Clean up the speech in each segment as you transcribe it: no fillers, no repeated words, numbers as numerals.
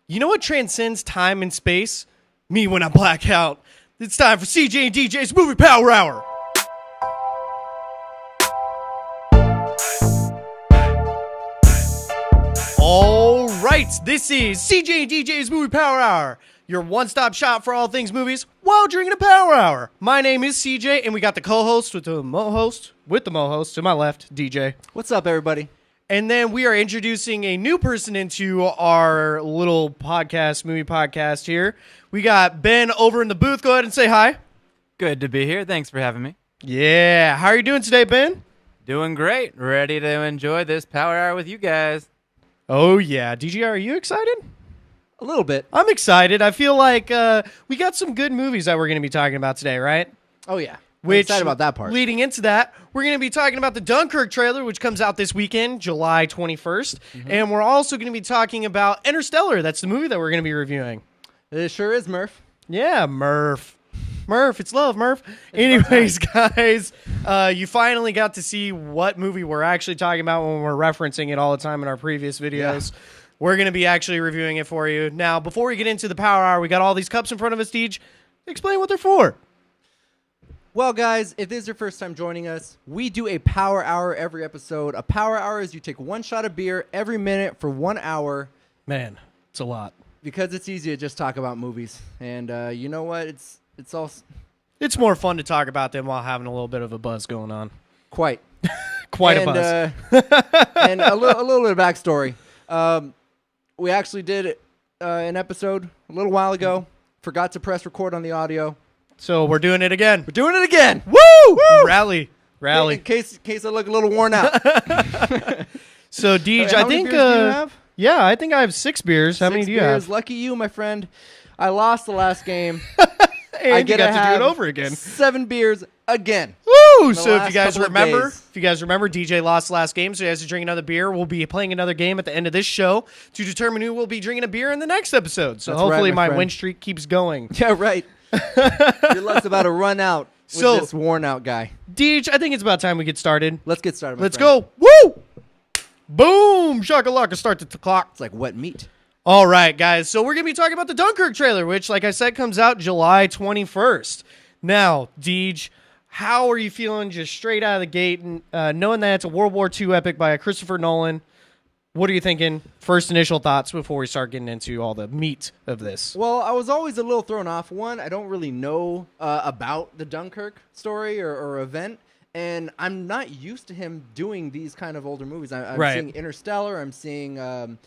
You know what transcends time and space? Me when I black out. It's time for CJ and DJ's Movie Power Hour. All right, this is CJ and DJ's Movie Power Hour, your one-stop shop for all things movies while drinking a power hour. My name is CJ, and we got the co-host with the mo-host to my left, DJ. What's up, everybody? And then we are introducing a new person into our little podcast, movie podcast here. We got Ben over in the booth. Go ahead and say hi. Good to be here. Thanks for having me. Yeah. How are you doing today, Ben? Doing great. Ready to enjoy this power hour with you guys. Oh, yeah. DJ, are you excited? A little bit. I'm excited. I feel like we got some good movies that we're going to be talking about today, right? Oh, yeah. I'm Which, excited about that part. Leading into that, we're going to be talking about the Dunkirk trailer, which comes out this weekend, July 21st. And we're also going to be talking about Interstellar. That's the movie that we're going to be reviewing. It sure is, Murph. Yeah, Murph. Murph, it's love, Murph. Anyways, guys, you finally got to see what movie we're actually talking about when we're referencing it all the time in our previous videos. Yeah. We're going to be actually reviewing it for you. Now, before we get into the power hour, we got all these cups in front of us, Deej. Explain what they're for. Well, guys, if this is your first time joining us, we do a power hour every episode. A power hour is you take one shot of beer every minute for 1 hour. Man, it's a lot. Because it's easy to just talk about movies. And you know what? It's all... It's more fun to talk about them while having a little bit of a buzz going on. Quite. Quite a buzz. And a little bit of backstory. We actually did an episode a little while ago. Forgot to press record on the audio. So we're doing it again. We're doing it again. Woo! Woo! Rally. In case I look a little worn out. So, Deej, how many beers do you have? Yeah, I think I have 6 beers. How many do you have? Lucky you, my friend. I lost the last game. And I you get got to do it over again. 7 beers again. Woo! So if you guys remember, DJ lost the last game, so he has to drink another beer. We'll be playing another game at the end of this show to determine who will be drinking a beer in the next episode. So hopefully my win streak keeps going. Yeah, right. Your luck's about to run out with this worn out guy. Deej, I think it's about time we get started. Let's get started, Let's go. Woo! Boom! Shakalaka, start the clock. It's like wet meat. All right, guys. So we're going to be talking about the Dunkirk trailer, which, like I said, comes out July 21st. Now, Deej, how are you feeling just straight out of the gate, knowing that it's a World War II epic by Christopher Nolan? What are you thinking? First initial thoughts before we start getting into all the meat of this. Well, I was always a little thrown off. One, I don't really know about the Dunkirk story or event, and I'm not used to him doing these kind of older movies. I'm seeing Interstellar. I'm seeing the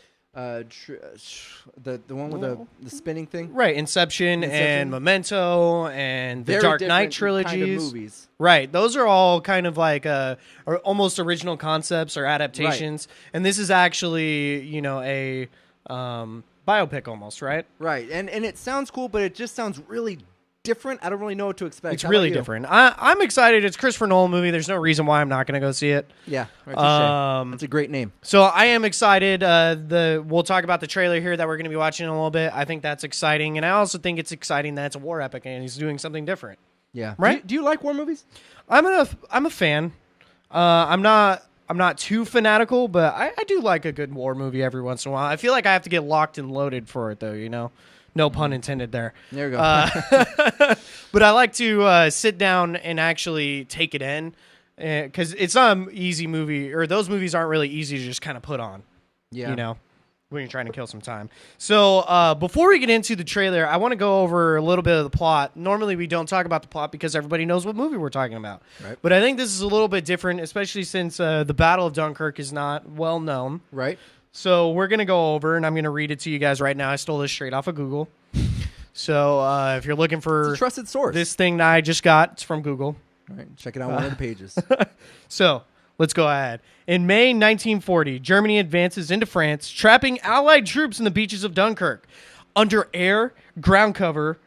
one with the spinning thing. Right, Inception and Memento and the Dark Knight trilogies. Kind of movies. Right, those are all kind of like almost original concepts or adaptations. Right. And this is actually, a biopic almost, right? Right, and it sounds cool, but it just sounds really different. I don't really know what to expect. It's really different. I'm excited. It's a Christopher Nolan movie. There's no reason why I'm not going to go see it. Yeah, that's a great name. So I am excited. We'll talk about the trailer here that we're going to be watching in a little bit. I think that's exciting, and I also think it's exciting that it's a war epic and he's doing something different. Yeah, right. Do you like war movies? I'm a fan. I'm not too fanatical, but I do like a good war movie every once in a while. I feel like I have to get locked and loaded for it, though. No pun intended there. There you go. But I like to sit down and actually take it in because it's not an easy movie, or those movies aren't really easy to just kind of put on. Yeah. When you're trying to kill some time. So before we get into the trailer, I want to go over a little bit of the plot. Normally we don't talk about the plot because everybody knows what movie we're talking about. Right. But I think this is a little bit different, especially since the Battle of Dunkirk is not well known. Right. So we're going to go over, and I'm going to read it to you guys right now. I stole this straight off of Google. So if you're looking for it's a trusted source. This thing that I just got, it's from Google. All right, check it out on one of the pages. So let's go ahead. In May 1940, Germany advances into France, trapping Allied troops in the beaches of Dunkirk. Under air, ground cover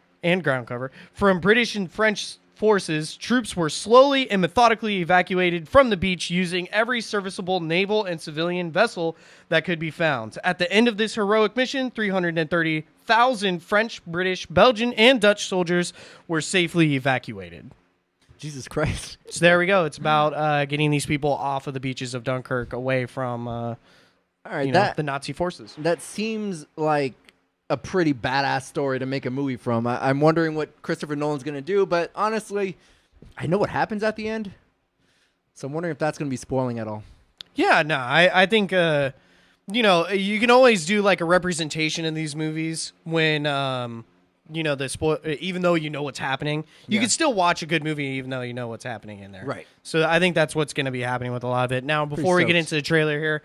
from British and French forces, troops were slowly and methodically evacuated from the beach using every serviceable naval and civilian vessel that could be found. At the end of this heroic mission, 330,000 French, British, Belgian, and Dutch soldiers were safely evacuated. Jesus Christ. So there we go. It's about getting these people off of the beaches of Dunkirk, away from All right, the Nazi forces. That seems like a pretty badass story to make a movie from. I'm wondering what Christopher Nolan's going to do, but honestly, I know what happens at the end, so I'm wondering if that's going to be spoiling at all. Yeah, no, I think, you know, you can always do like a representation in these movies when, you know, even though you know what's happening, you can still watch a good movie even though you know what's happening in there. Right. So I think that's what's going to be happening with a lot of it. Now, before we get into the trailer here,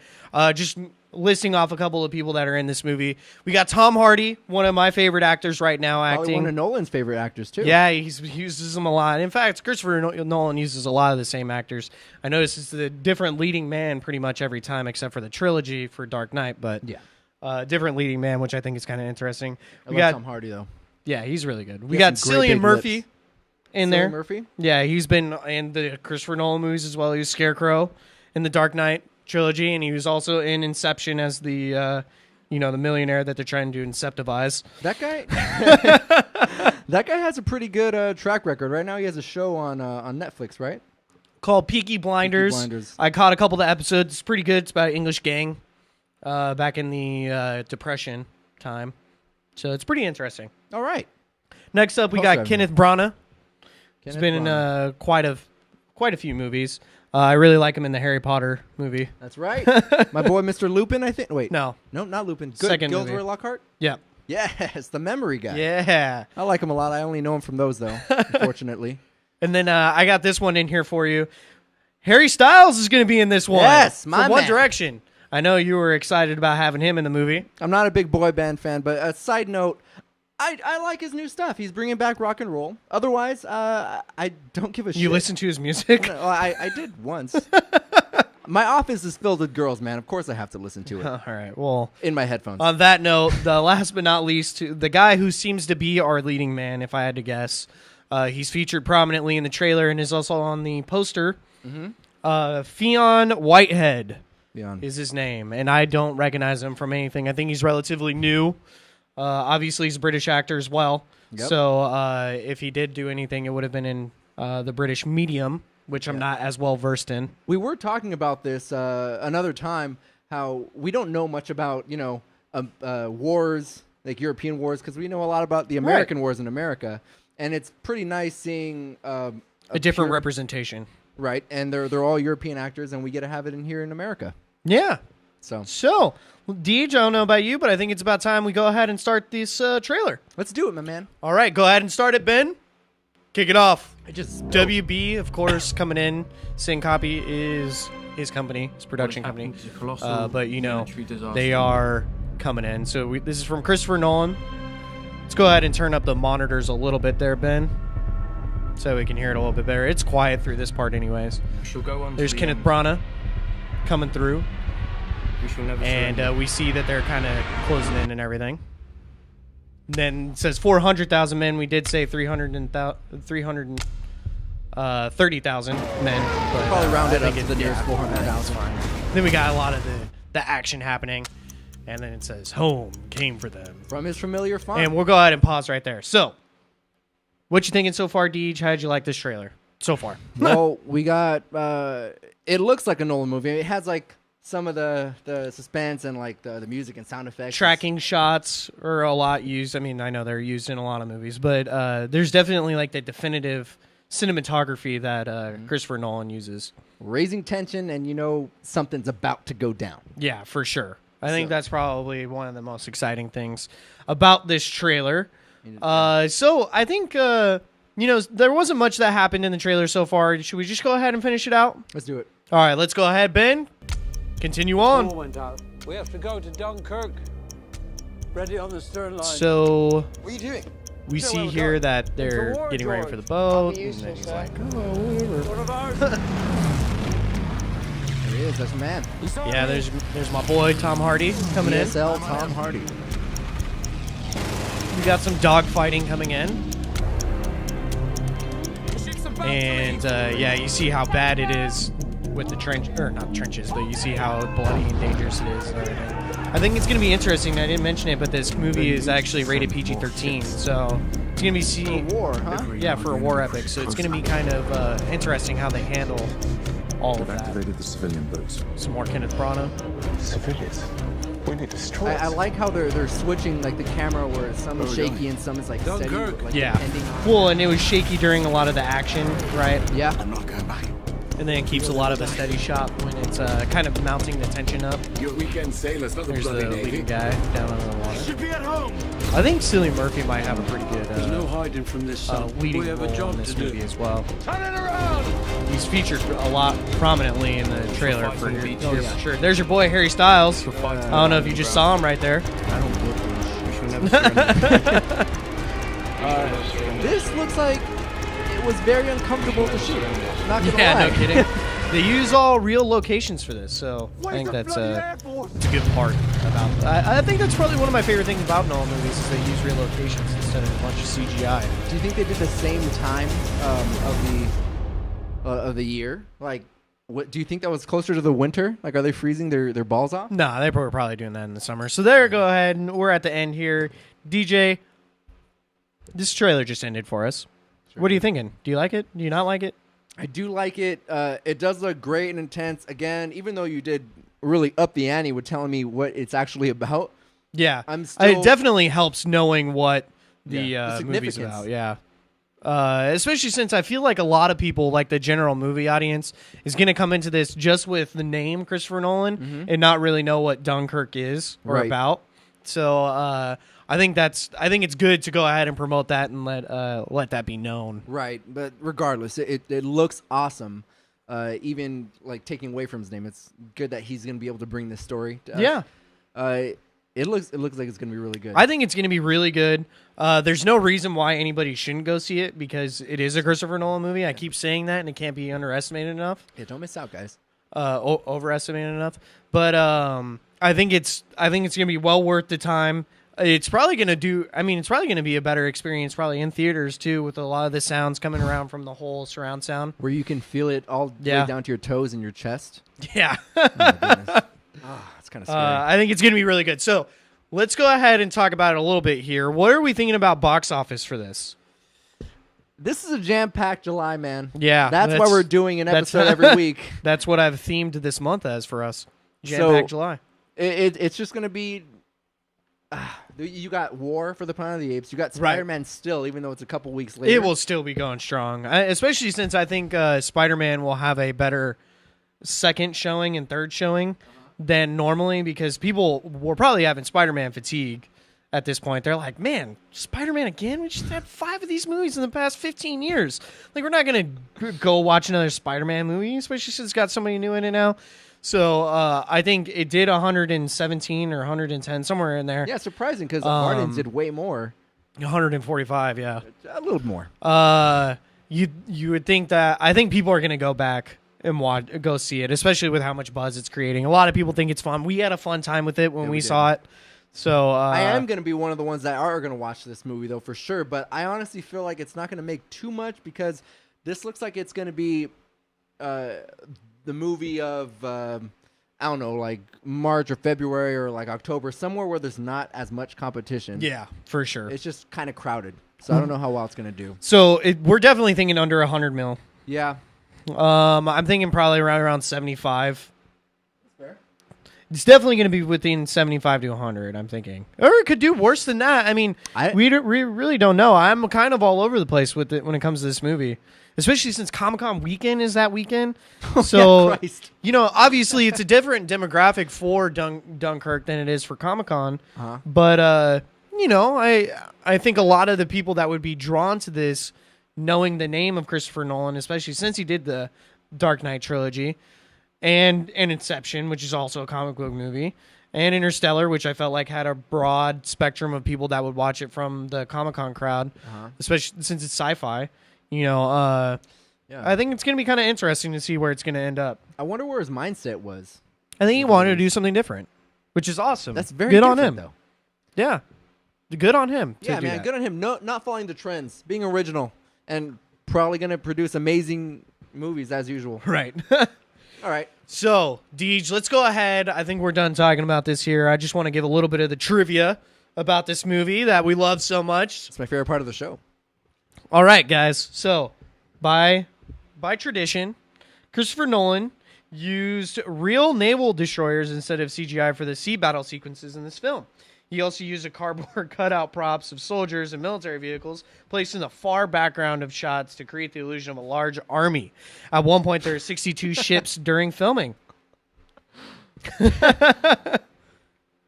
just listing off a couple of people that are in this movie. We got Tom Hardy, one of my favorite actors right now, Probably acting. one of Nolan's favorite actors, too. Yeah, he uses them a lot. In fact, Christopher Nolan uses a lot of the same actors. I notice it's a different leading man pretty much every time, except for the trilogy for Dark Knight, but different leading man, which I think is kind of interesting. We got Tom Hardy, though. Yeah, he's really good. We got Cillian Murphy in there. Murphy? Yeah, he's been in the Christopher Nolan movies as well. He was Scarecrow in the Dark Knight trilogy, and he was also in Inception as the, you know, the millionaire that they're trying to incentivize. That guy, that guy has a pretty good track record. Right now, he has a show on Netflix, right? Called Peaky Blinders. I caught a couple of episodes. It's pretty good. It's about an English gang back in the Depression time. So it's pretty interesting. All right. Next up, we got Kenneth Branagh. He's been in quite a few movies. I really like him in the Harry Potter movie. That's right. My boy, Mr. Lupin, I think. Wait. No, not Lupin. Second movie. Gilderoy Lockhart? Yeah. Yes, the memory guy. Yeah. I like him a lot. I only know him from those, though, unfortunately. And then I got this one in here for you. Harry Styles is going to be in this one. Yes, my man. One man. Direction. I know you were excited about having him in the movie. I'm not a big boy band fan, but a side note, I like his new stuff. He's bringing back rock and roll. Otherwise, I don't give a shit. You listen to his music? No, I did once. My office is filled with girls, man. Of course I have to listen to it. All right, well. In my headphones. On that note, the last but not least, the guy who seems to be our leading man, if I had to guess, he's featured prominently in the trailer and is also on the poster. Fionn Whitehead is his name, and I don't recognize him from anything. I think he's relatively new. Obviously, he's a British actor as well. Yep. So if he did do anything, it would have been in the British medium, which I'm not as well versed in. We were talking about this another time, how we don't know much about, you know, wars, like European wars, because we know a lot about the American wars in America. And it's pretty nice seeing a different representation. Right, and they're all European actors, and we get to have it in here in America. Yeah. So, Deej, I don't know about you, but I think it's about time we go ahead and start this trailer. Let's do it, my man. All right, go ahead and start it, Ben. Kick it off. WB, of course, coming in. Syncopy is his company, his production company. But, you know, they are coming in. So this is from Christopher Nolan. Let's go ahead and turn up the monitors a little bit there, Ben, so we can hear it a little bit better. It's quiet through this part anyways. There's Kenneth Branagh coming through. And we see that they're kind of closing in and everything. Then it says 400,000 men. We did say 330,000 men. But, probably rounded up to the nearest 400,000. Then we got a lot of the action happening. And then it says, home came for them. From his familiar font. And we'll go ahead and pause right there. So, what you thinking so far, Deej? How'd you like this trailer so far? Well, we got, it looks like a Nolan movie. It has like some of the suspense and like the music and sound effects. Tracking shots are a lot used. I mean, I know they're used in a lot of movies, but there's definitely like the definitive cinematography that Christopher Nolan uses. Raising tension, and you know something's about to go down. Yeah, for sure. I think that's probably one of the most exciting things about this trailer. So I think, you know, there wasn't much that happened in the trailer so far. Should we just go ahead and finish it out? Let's do it. All right, let's go ahead, Ben. Continue on. Went out. We have to go to Dunkirk. Ready on the stern line. So What are you doing? we see here that they're getting ready for the boat. And then he's like, oh, whatever. One of ours. There he is. That's a man. Yeah, there's my boy Tom Hardy coming in. ESL Tom Hardy. We got some dogfighting coming in. And yeah, you see how bad it is with the trench, or not trenches, but you see how bloody and dangerous it is and everything. I think it's going to be interesting. I didn't mention it, but this movie is actually rated PG-13, so it's going to be seen. For war, huh? Yeah, for a war epic. So it's going to be kind of interesting how they handle all of that. Activated the civilian boats. Some more Kenneth Branagh. Civilians? When it destroys. I like how they're switching like the camera where some is shaky and some is like steady. Dunkirk. Like, Yeah. depending on... Well, and it was shaky during a lot of the action, right? Yeah. I'm not going back. And then it keeps a lot of the steady shot when it's kind of mounting the tension up. Your weekend sailors, not the There's the bloody Navy. leading guy down under the water. Should be at home. I think Cillian Murphy might have a pretty good There's no hiding from this, son. leading We have a role job in this to do. movie as well. Turn it around. He's featured a lot prominently in the trailer for fight here, for the beach. for sure. There's your boy Harry Styles. I don't know if you just saw him right there. I don't get this. This looks like it was very uncomfortable to shoot. Not gonna Yeah, lie. no kidding. They use all real locations for this, so I think that's a good part about. I think that's probably one of my favorite things about Nolan movies is they use real locations instead of a bunch of CGI. Do you think they did the same time of the year? Like, what do you think that was closer to the winter? Like, are they freezing their balls off? Nah, they were probably doing that in the summer. So there, go ahead, and we're at the end here. DJ, this trailer just ended for us. What are you thinking? Do you like it? Do you not like it? I do like it. It does look great and intense. Again, even though you did really up the ante with telling me what it's actually about. Yeah, I'm still- it definitely helps knowing what the the movie's significance. about. Yeah, especially since I feel like a lot of people, like the general movie audience, is going to come into this just with the name Christopher Nolan and not really know what Dunkirk is or Right. about. So I think it's good to go ahead and promote that and let that be known. Right, but regardless, it looks awesome. Even like taking away from his name, it's good that he's going to be able to bring this story to us. Yeah. It looks like it's going to be really good. I think it's going to be really good. There's no reason why anybody shouldn't go see it because it is a Christopher Nolan movie. I keep saying that, and it can't be underestimated enough. Yeah, don't miss out, guys. Overestimated enough. But I think it's going to be well worth the time. It's probably going to it's probably going to be a better experience probably in theaters too with a lot of the sounds coming around from the whole surround sound. Where you can feel it all the way down to your toes and your chest. Yeah. Oh, my goodness. It's kind of scary. I think it's going to be really good. So let's go ahead and talk about it a little bit here. What are we thinking about box office for this? This is a jam-packed July, man. Yeah. That's why we're doing an that's- episode every week. That's what I've themed this month as for us. Jam-packed July. It's just going to be... you got War for the Planet of the Apes. You got Spider-Man still, even though it's a couple weeks later. It will still be going strong, especially since I think Spider-Man will have a better second showing and third showing than normally because people were probably having Spider-Man fatigue at this point. They're like, man, Spider-Man again? We just had 5 of these movies in the past 15 years. Like, we're not going to go watch another Spider-Man movie, especially since it's got somebody new in it now. So I think it did 117 or 110, somewhere in there. Yeah, surprising because Guardians did way more. 145, yeah. A little more. You would think that I think people are going to go back and go see it, especially with how much buzz it's creating. A lot of people think it's fun. We had a fun time with it when we saw it. So I am going to be one of the ones that are going to watch this movie, though, for sure. But I honestly feel like it's not going to make too much because this looks like it's going to be the movie of, I don't know, like March or February or like October, somewhere where there's not as much competition. Yeah, for sure. It's just kind of crowded. So I don't know how well it's going to do. So we're definitely thinking under 100 mil. Yeah. I'm thinking probably around 75. It's definitely going to be within 75 to 100, I'm thinking. Or it could do worse than that. I mean, we really don't know. I'm kind of all over the place with it when it comes to this movie, especially since Comic-Con weekend is that weekend. So, yeah, Christ. Obviously it's a different demographic for Dunkirk than it is for Comic-Con. Uh-huh. But, I think a lot of the people that would be drawn to this, knowing the name of Christopher Nolan, especially since he did the Dark Knight trilogy, and Inception, which is also a comic book movie, and Interstellar, which I felt like had a broad spectrum of people that would watch it from the Comic-Con crowd, especially since it's sci-fi. I think it's going to be kind of interesting to see where it's going to end up. I wonder where his mindset was. I think he wanted to do something different, which is awesome. That's very good different, on him, though. Yeah, good on him. Yeah, man, good on him. No, not following the trends, being original, and probably going to produce amazing movies as usual. Right. All right. So, Deej, let's go ahead. I think we're done talking about this here. I just want to give a little bit of the trivia about this movie that we love so much. It's my favorite part of the show. All right, guys. So, by tradition, Christopher Nolan used real naval destroyers instead of CGI for the sea battle sequences in this film. He also used a cardboard cutout props of soldiers and military vehicles placed in the far background of shots to create the illusion of a large army. At one point, there are 62 ships during filming.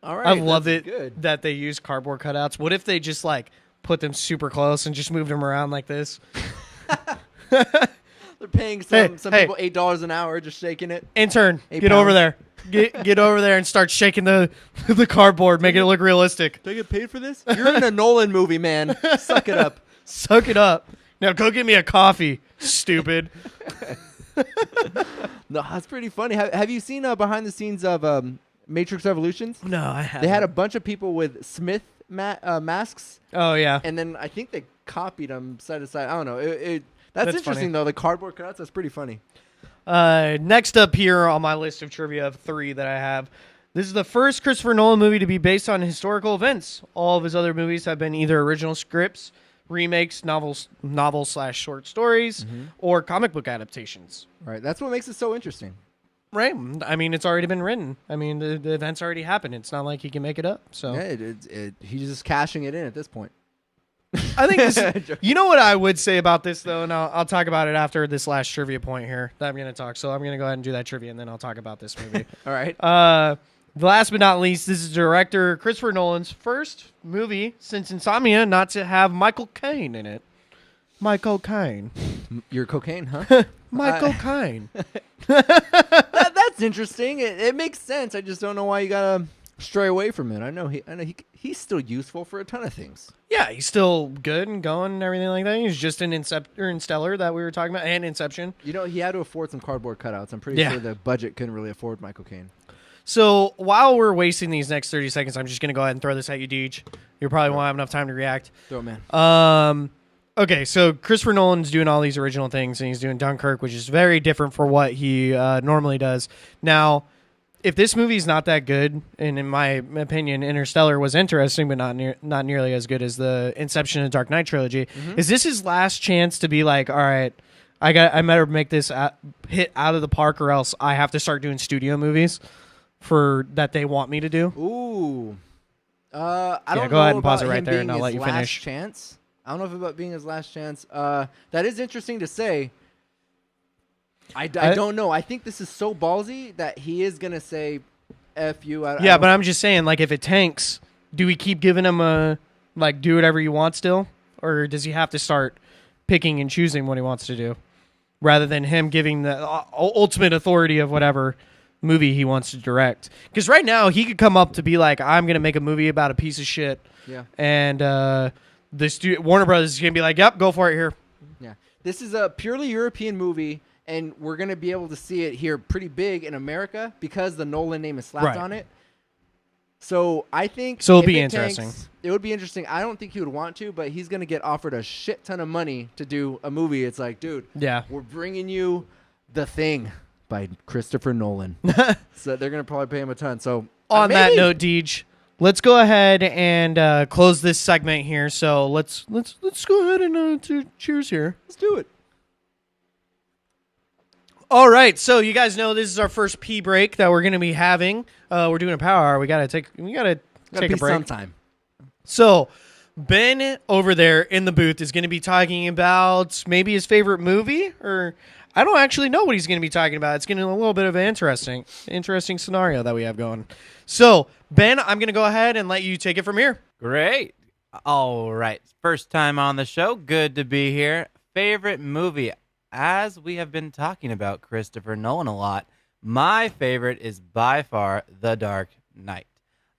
All right, I love it good. that they use cardboard cutouts. What if they just like put them super close and just moved them around like this? They're paying some people $8 an hour just shaking it. Intern, £8. get over there. Get over there and start shaking the cardboard, making it look realistic. Do I get paid for this? You're in a Nolan movie, man. Suck it up. Suck it up. Now go get me a coffee, stupid. No, that's pretty funny. Have you seen behind the scenes of Matrix Revolutions? No, I haven't. They had a bunch of people with Smith masks. Oh, yeah. And then I think they copied them side to side. I don't know. That's interesting, funny. though. The cardboard cutouts, that's pretty funny. Next up here on my list of trivia of 3 that I have, this is the first Christopher Nolan movie to be based on historical events. All of his other movies have been either original scripts, remakes, novels/short stories, or comic book adaptations. Right. That's what makes it so interesting. Right. I mean, it's already been written. I mean, the events already happened. It's not like he can make it up. So Yeah, he's just cashing it in at this point. I think this, you know what I would say about this, though, and I'll talk about it after this last trivia point here that I'm going to talk. So I'm going to go ahead and do that trivia, and then I'll talk about this movie. All right. Last but not least, this is director Christopher Nolan's first movie since Insomnia not to have Michael Caine in it. Michael Caine. Your cocaine, huh? Michael Caine. That's interesting. It makes sense. I just don't know why you gotta stray away from it. I know he's still useful for a ton of things. Yeah, he's still good and going and everything like that. He's just in Interstellar that we were talking about, and Inception. You know, he had to afford some cardboard cutouts. I'm pretty sure the budget couldn't really afford Michael Caine. So while we're wasting these next 30 seconds, I'm just going to go ahead and throw this at you, Deej. You probably won't have enough time to react. Throw it, man. Okay, so Christopher Nolan's doing all these original things, and he's doing Dunkirk, which is very different for what he normally does. Now, if this movie's not that good, and in my opinion, Interstellar was interesting, but not nearly as good as the Inception and Dark Knight trilogy, is this his last chance to be like, all right, I better make this hit out of the park, or else I have to start doing studio movies for that they want me to do? Ooh. I don't know. Go ahead and pause it about right him there, and being I'll let his you last finish. Chance. I don't know if about being his last chance. That is interesting to say. I don't know. I think this is so ballsy that he is going to say, F you. But I'm just saying, like, if it tanks, do we keep giving him do whatever you want still? Or does he have to start picking and choosing what he wants to do? Rather than him giving the ultimate authority of whatever movie he wants to direct. Because right now, he could come up to be like, I'm going to make a movie about a piece of shit. Yeah. And Warner Brothers is going to be like, yep, go for it here. Yeah. This is a purely European movie, and we're going to be able to see it here pretty big in America because the Nolan name is slapped on it. So I think it'll be interesting. It would be interesting. I don't think he would want to, but he's going to get offered a shit ton of money to do a movie. It's like, dude, we're bringing you The Thing by Christopher Nolan. So they're going to probably pay him a ton. So on that note, Deej, let's go ahead and close this segment here. So let's go ahead and cheers here. Let's do it. All right, so you guys know this is our first pee break that we're going to be having. We're doing a power hour. We got to take a break sometime. So Ben over there in the booth is going to be talking about maybe his favorite movie, or I don't actually know what he's going to be talking about. It's going to be a little bit of an interesting scenario that we have going. So Ben, I'm going to go ahead and let you take it from here. Great. All right. First time on the show. Good to be here. Favorite movie. As we have been talking about Christopher Nolan a lot, my favorite is by far The Dark Knight.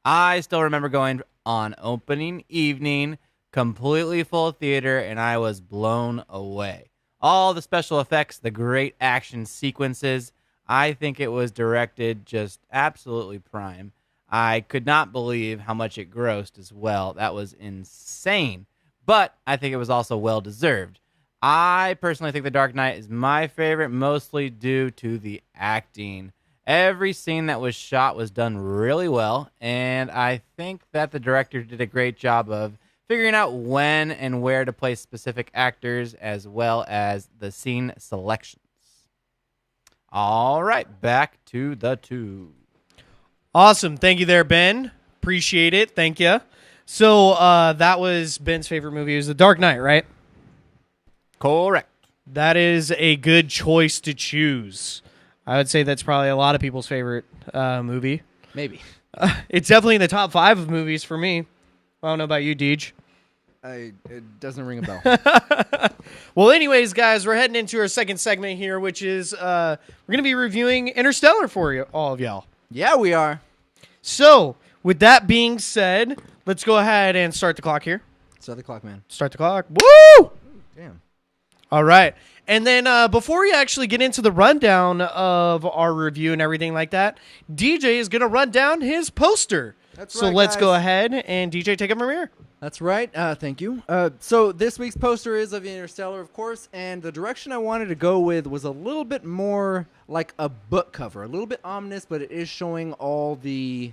I still remember going on opening evening, completely full theater, and I was blown away. All the special effects, the great action sequences, I think it was directed just absolutely prime. I could not believe how much it grossed as well. That was insane. But I think it was also well-deserved. I personally think The Dark Knight is my favorite, mostly due to the acting. Every scene that was shot was done really well, and I think that the director did a great job of figuring out when and where to place specific actors, as well as the scene selections. All right, back to the two. Awesome. Thank you there, Ben. Appreciate it. Thank you. So that was Ben's favorite movie. It was The Dark Knight, right? Correct. That is a good choice to choose. I would say that's probably a lot of people's favorite movie. Maybe. It's definitely in the top 5 of movies for me. I don't know about you, Deej. It doesn't ring a bell. Well, anyways, guys, we're heading into our second segment here, which is we're going to be reviewing Interstellar for you, all of y'all. Yeah, we are. So, with that being said, let's go ahead and start the clock here. Start the clock, man. Start the clock. Woo! Damn. All right. And then before we actually get into the rundown of our review and everything like that, DJ is going to run down his poster. That's so right, let's guys. go ahead and DJ, take it from here. That's right. Thank you. So this week's poster is of Interstellar, of course, and the direction I wanted to go with was a little bit more like a book cover, a little bit ominous, but it is showing all the,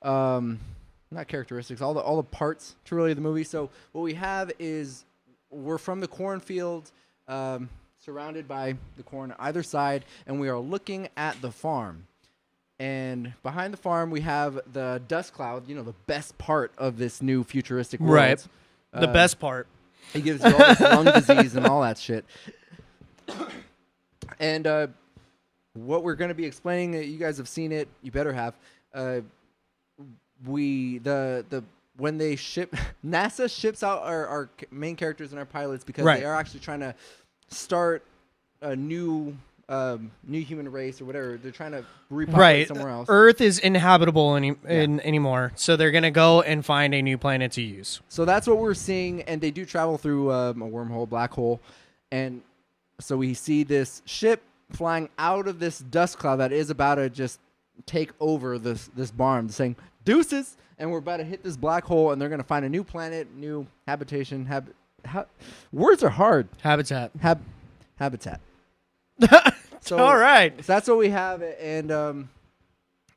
not characteristics, all the parts to really the movie. So what we have is we're from the cornfield, surrounded by the corn on either side, and we are looking at the farm. And behind the farm, we have the dust cloud, the best part of this new futuristic world. Right. The best part. It gives you all this lung disease and all that shit. And what we're going to be explaining, you guys have seen it. You better have. When they ship, NASA ships out our main characters and our pilots because Right. they are actually trying to start a new human race or whatever. They're trying to repopulate Right. somewhere else. Earth is inhabitable anymore, so they're going to go and find a new planet to use. So that's what we're seeing, and they do travel through a wormhole, black hole, and so we see this ship flying out of this dust cloud that is about to just take over this barn, saying deuces, and we're about to hit this black hole, and they're going to find a new planet, new habitation. Words are hard. Habitat. Habitat. So All right. So that's what we have, and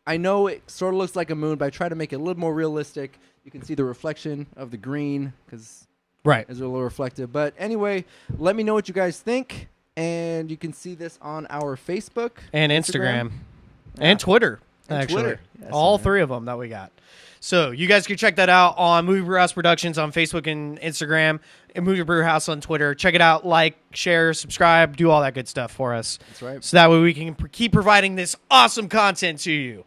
I know it sort of looks like a moon, but I try to make it a little more realistic. You can see the reflection of the green because Right. it's a little reflective. But anyway, let me know what you guys think, and you can see this on our Facebook And Instagram. And Twitter, And actually. Twitter. Yes, All man. 3 of them that we got. So you guys can check that out on Movie Brewhouse Productions on Facebook and Instagram, and Movie Brewhouse on Twitter. Check it out, like, share, subscribe, do all that good stuff for us. That's right. So that way we can keep providing this awesome content to you.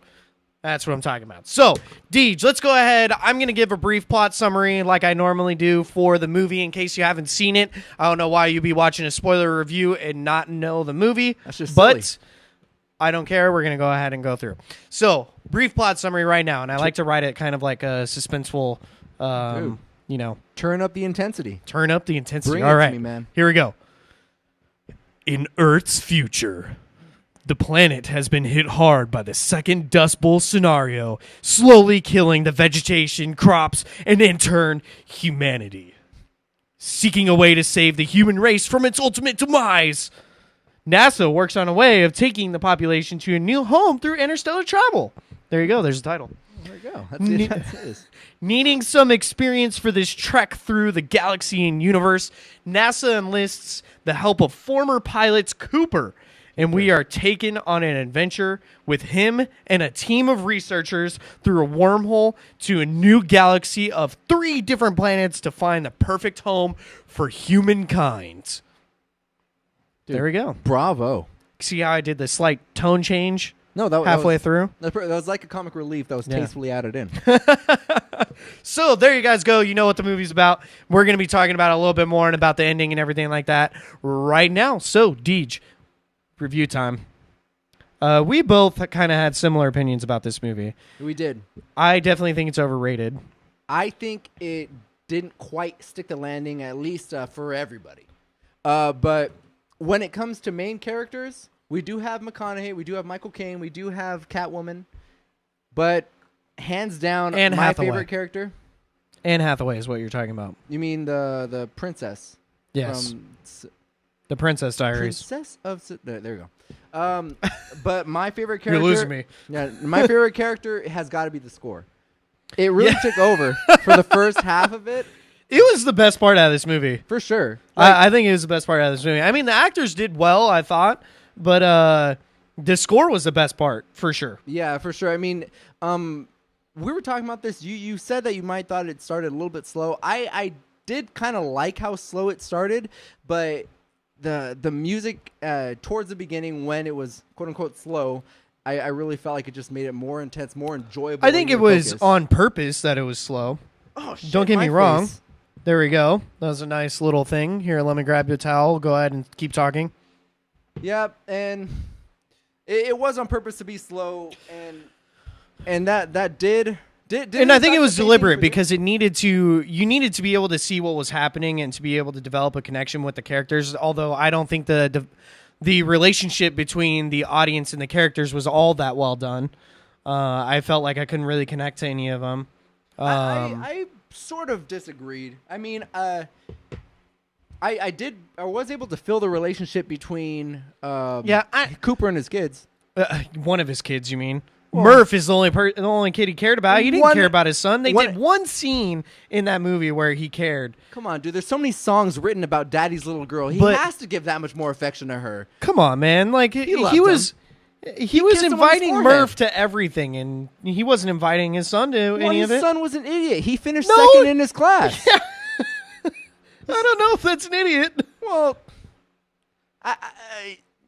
That's what I'm talking about. So, Deej, let's go ahead. I'm going to give a brief plot summary like I normally do for the movie in case you haven't seen it. I don't know why you'd be watching a spoiler review and not know the movie. That's just but silly. I don't care. We're going to go ahead and go through. So, brief plot summary right now, and I like to write it kind of like a suspenseful, Turn up the intensity. turn up the intensity. Bring All it to right, me, man. Here we go. In Earth's future, the planet has been hit hard by the second Dust Bowl scenario, slowly killing the vegetation, crops, and in turn, humanity. Seeking a way to save the human race from its ultimate demise, NASA works on a way of taking the population to a new home through interstellar travel. There you go. There's the title. There you go. That's it. That's it. Needing some experience for this trek through the galaxy and universe, NASA enlists the help of former pilot Cooper, and we are taken on an adventure with him and a team of researchers through a wormhole to a new galaxy of 3 different planets to find the perfect home for humankind. Dude, There we go. Bravo. See how I did the slight tone change No, that halfway was, through? That was like a comic relief that was Yeah. tastefully added in. So there you guys go. You know what the movie's about. We're going to be talking about it a little bit more and about the ending and everything like that right now. So, Deej, review time. We both kind of had similar opinions about this movie. We did. I definitely think it's overrated. I think it didn't quite stick the landing, at least for everybody. But when it comes to main characters, we do have McConaughey, we do have Michael Caine, we do have Catwoman, but hands down, And my Hathaway. favorite character. Anne Hathaway is what you're talking about. You mean the princess? Yes. From The Princess Diaries. Princess of there you go. But my favorite character. You're losing me. Yeah, my favorite character has got to be the score. It really took over for the first half of it, It was the best part out of this movie. for sure. I think it was the best part out of this movie. I mean, the actors did well, I thought. But the score was the best part for sure. Yeah, for sure. I mean, we were talking about this. You said that you might thought it started a little bit slow. I did kind of like how slow it started, but the music towards the beginning when it was quote unquote slow, I really felt like it just made it more intense, more enjoyable. I think it was on purpose that it was slow. Oh, shit, don't get me my wrong. face. There we go. That was a nice little thing. Here, let me grab your towel. Go ahead and keep talking. Yep, and it was on purpose to be slow, and that did. And I think it was deliberate because you needed to be able to see what was happening and to be able to develop a connection with the characters. Although I don't think the relationship between the audience and the characters was all that well done. I felt like I couldn't really connect to any of them. I sort of disagreed. I mean, I was able to feel the relationship between Cooper and his kids. One of his kids, you mean? Murph is the only kid he cared about. He didn't care about his son. They did one scene in that movie where he cared. Come on, dude. There's so many songs written about Daddy's little girl. He has to give that much more affection to her. Come on, man. Like he was inviting Murph to everything, and he wasn't inviting his son to any of it. His son was an idiot. He finished second in his class. Yeah. I don't know if that's an idiot. Well,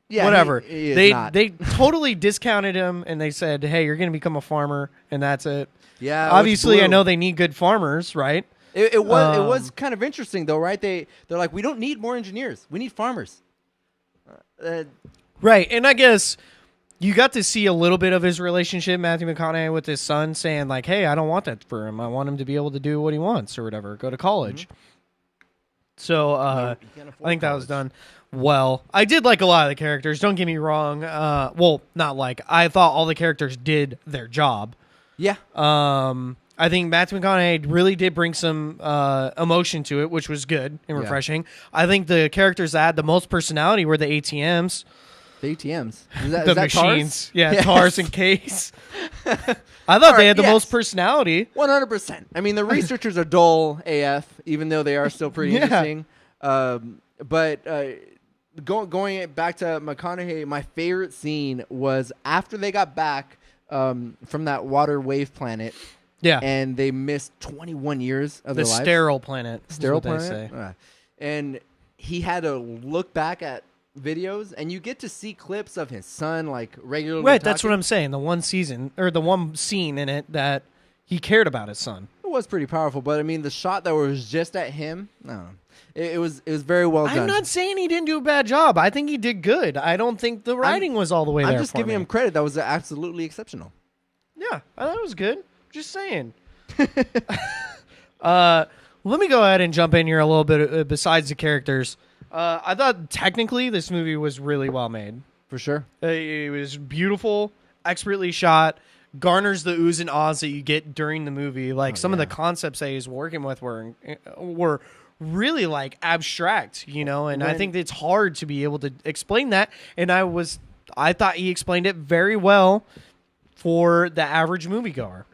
yeah, whatever. They totally discounted him, and they said, "Hey, you're going to become a farmer," and that's it. Yeah. Obviously, I know they need good farmers, right? It was kind of interesting though, right? They're like, we don't need more engineers. We need farmers. Right, and I guess you got to see a little bit of his relationship, Matthew McConaughey, with his son, saying like, "Hey, I don't want that for him. I want him to be able to do what he wants or whatever, go to college." Mm-hmm. So I think that was done well. I did like a lot of the characters. Don't get me wrong. Well, not like. I thought all the characters did their job. Yeah. I think Matthew McConaughey really did bring some emotion to it, which was good and refreshing. Yeah. I think the characters that had the most personality were the ATMs. The ATMs? The machines. Yeah, Tars and Case. I thought they had the most personality. 100%. I mean, the researchers are dull AF, even though they are still pretty interesting. But going back to McConaughey, my favorite scene was after they got back from that water wave planet. Yeah. And they missed 21 years of their lives. The sterile planet. Sterile planet? They say. And he had to look back at videos, and you get to see clips of his son like regularly. Right, talking. that's what I'm saying. The one scene in it that he cared about his son. It was pretty powerful, but I mean, the shot that was just at him, no, it was very well done. I'm not saying he didn't do a bad job. I think he did good. I don't think the writing was all the way there. I'm just giving him credit. That was absolutely exceptional. Yeah, I thought it was good. Just saying. Let me go ahead and jump in here a little bit. Besides the characters, I thought technically this movie was really well made. For sure. It was beautiful, expertly shot, garners the oohs and ahs that you get during the movie. Like some of the concepts that he's working with were really like abstract, you know, and I think it's hard to be able to explain that. And I thought he explained it very well for the average moviegoer.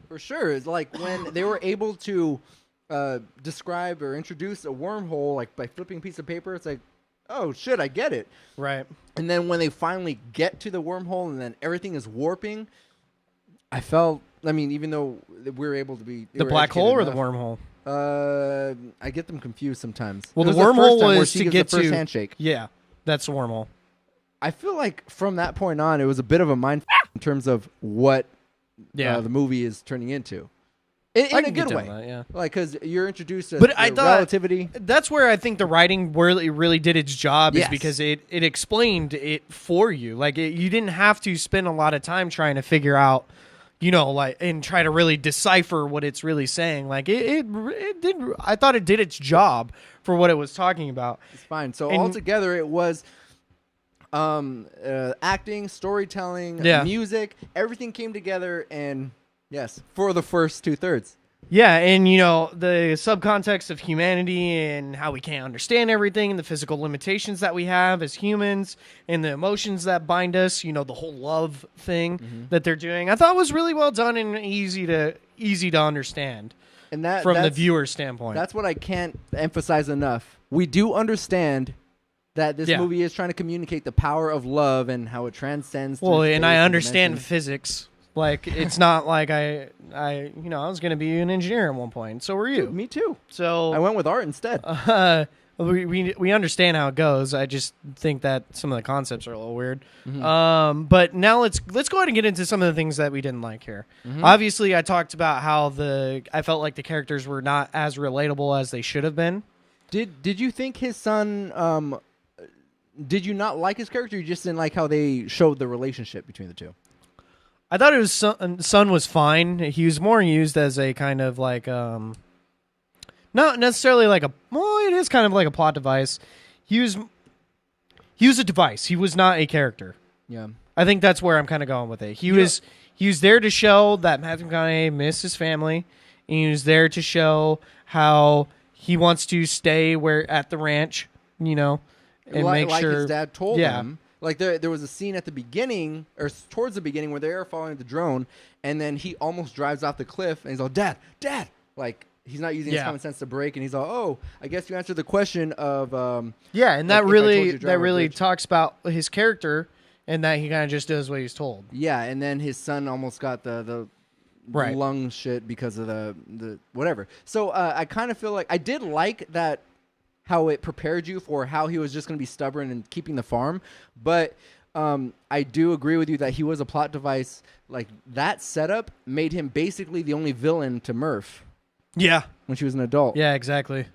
For sure. It's like when they were able to describe or introduce a wormhole, like by flipping a piece of paper, it's like, oh shit, I get it. Right. And then when they finally get to the wormhole and then everything is warping, I felt, I mean, even though we were able to be... The black hole or the wormhole? I get them confused sometimes. Well, the wormhole was to get the first handshake. Yeah, that's the wormhole. I feel like from that point on, it was a bit of a mind in terms of what the movie is turning into. In a good way. That, yeah. Like, because you're introduced to relativity. That's where I think the writing really did its job, is because it explained it for you. Like, you didn't have to spend a lot of time trying to figure out, you know, like, and try to really decipher what it's really saying. Like, it did. I thought it did its job for what it was talking about. It's fine. So altogether, it was acting, storytelling, music, everything came together, and yes, for the first 2/3. Yeah, and you know, the subcontext of humanity and how we can't understand everything and the physical limitations that we have as humans and the emotions that bind us, you know, the whole love thing that they're doing, I thought was really well done and easy to understand. And that's the viewer standpoint. That's what I can't emphasize enough. We do understand that this movie is trying to communicate the power of love and how it transcends. Well, through and I space understand dimensions. physics. Like, it's not like I was going to be an engineer at one point. So were you. Dude, me too. So I went with art instead. we understand how it goes. I just think that some of the concepts are a little weird. But now let's go ahead and get into some of the things that we didn't like here. Obviously, I talked about how I felt like the characters were not as relatable as they should have been. Did you think his son? Did you not like his character? Or you just didn't like how they showed the relationship between the two? I thought son was fine. He was more used as a kind of like not necessarily like it is kind of like a plot device. He was a device. He was not a character. Yeah. I think that's where I'm kind of going with it. He was there to show that Matthew McConaughey missed his family, and he was there to show how he wants to stay at the ranch, and make like sure his dad told him. Like there was a scene at the beginning, or towards the beginning, where they are following the drone, and then he almost drives off the cliff, and he's all, "Dad, Dad!" Like he's not using his common sense to brake, and he's all, "Oh, I guess you answered the question of." And like, that if I told really you to drive a bridge. talks about his character, and that he kind of just does what he's told. Yeah, and then his son almost got the lung shit because of the whatever. So I kind of feel like I did like that. How it prepared you for how he was just going to be stubborn and keeping the farm. But I do agree with you that he was a plot device. Like, that setup made him basically the only villain to Murph. Yeah. When she was an adult. Yeah, exactly.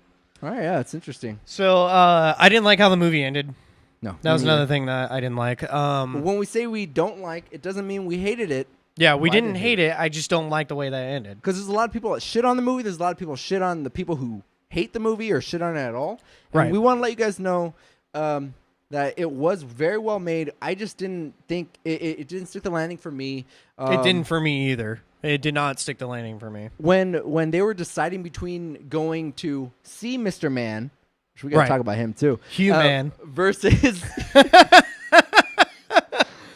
All right, yeah, it's interesting. So I didn't like how the movie ended. No. That was another thing that I didn't like. When we say we don't like, it doesn't mean we hated it. Yeah, we didn't hate it. I just don't like the way that ended. Because there's a lot of people that shit on the movie. There's a lot of people shit on the people who hate the movie or shit on it at all. And right. We want to let you guys know that it was very well made. I just didn't think it didn't stick the landing for me. It didn't for me either. It did not stick the landing for me. When they were deciding between going to see Mr. Man, which we got to talk about him too. Human. Versus...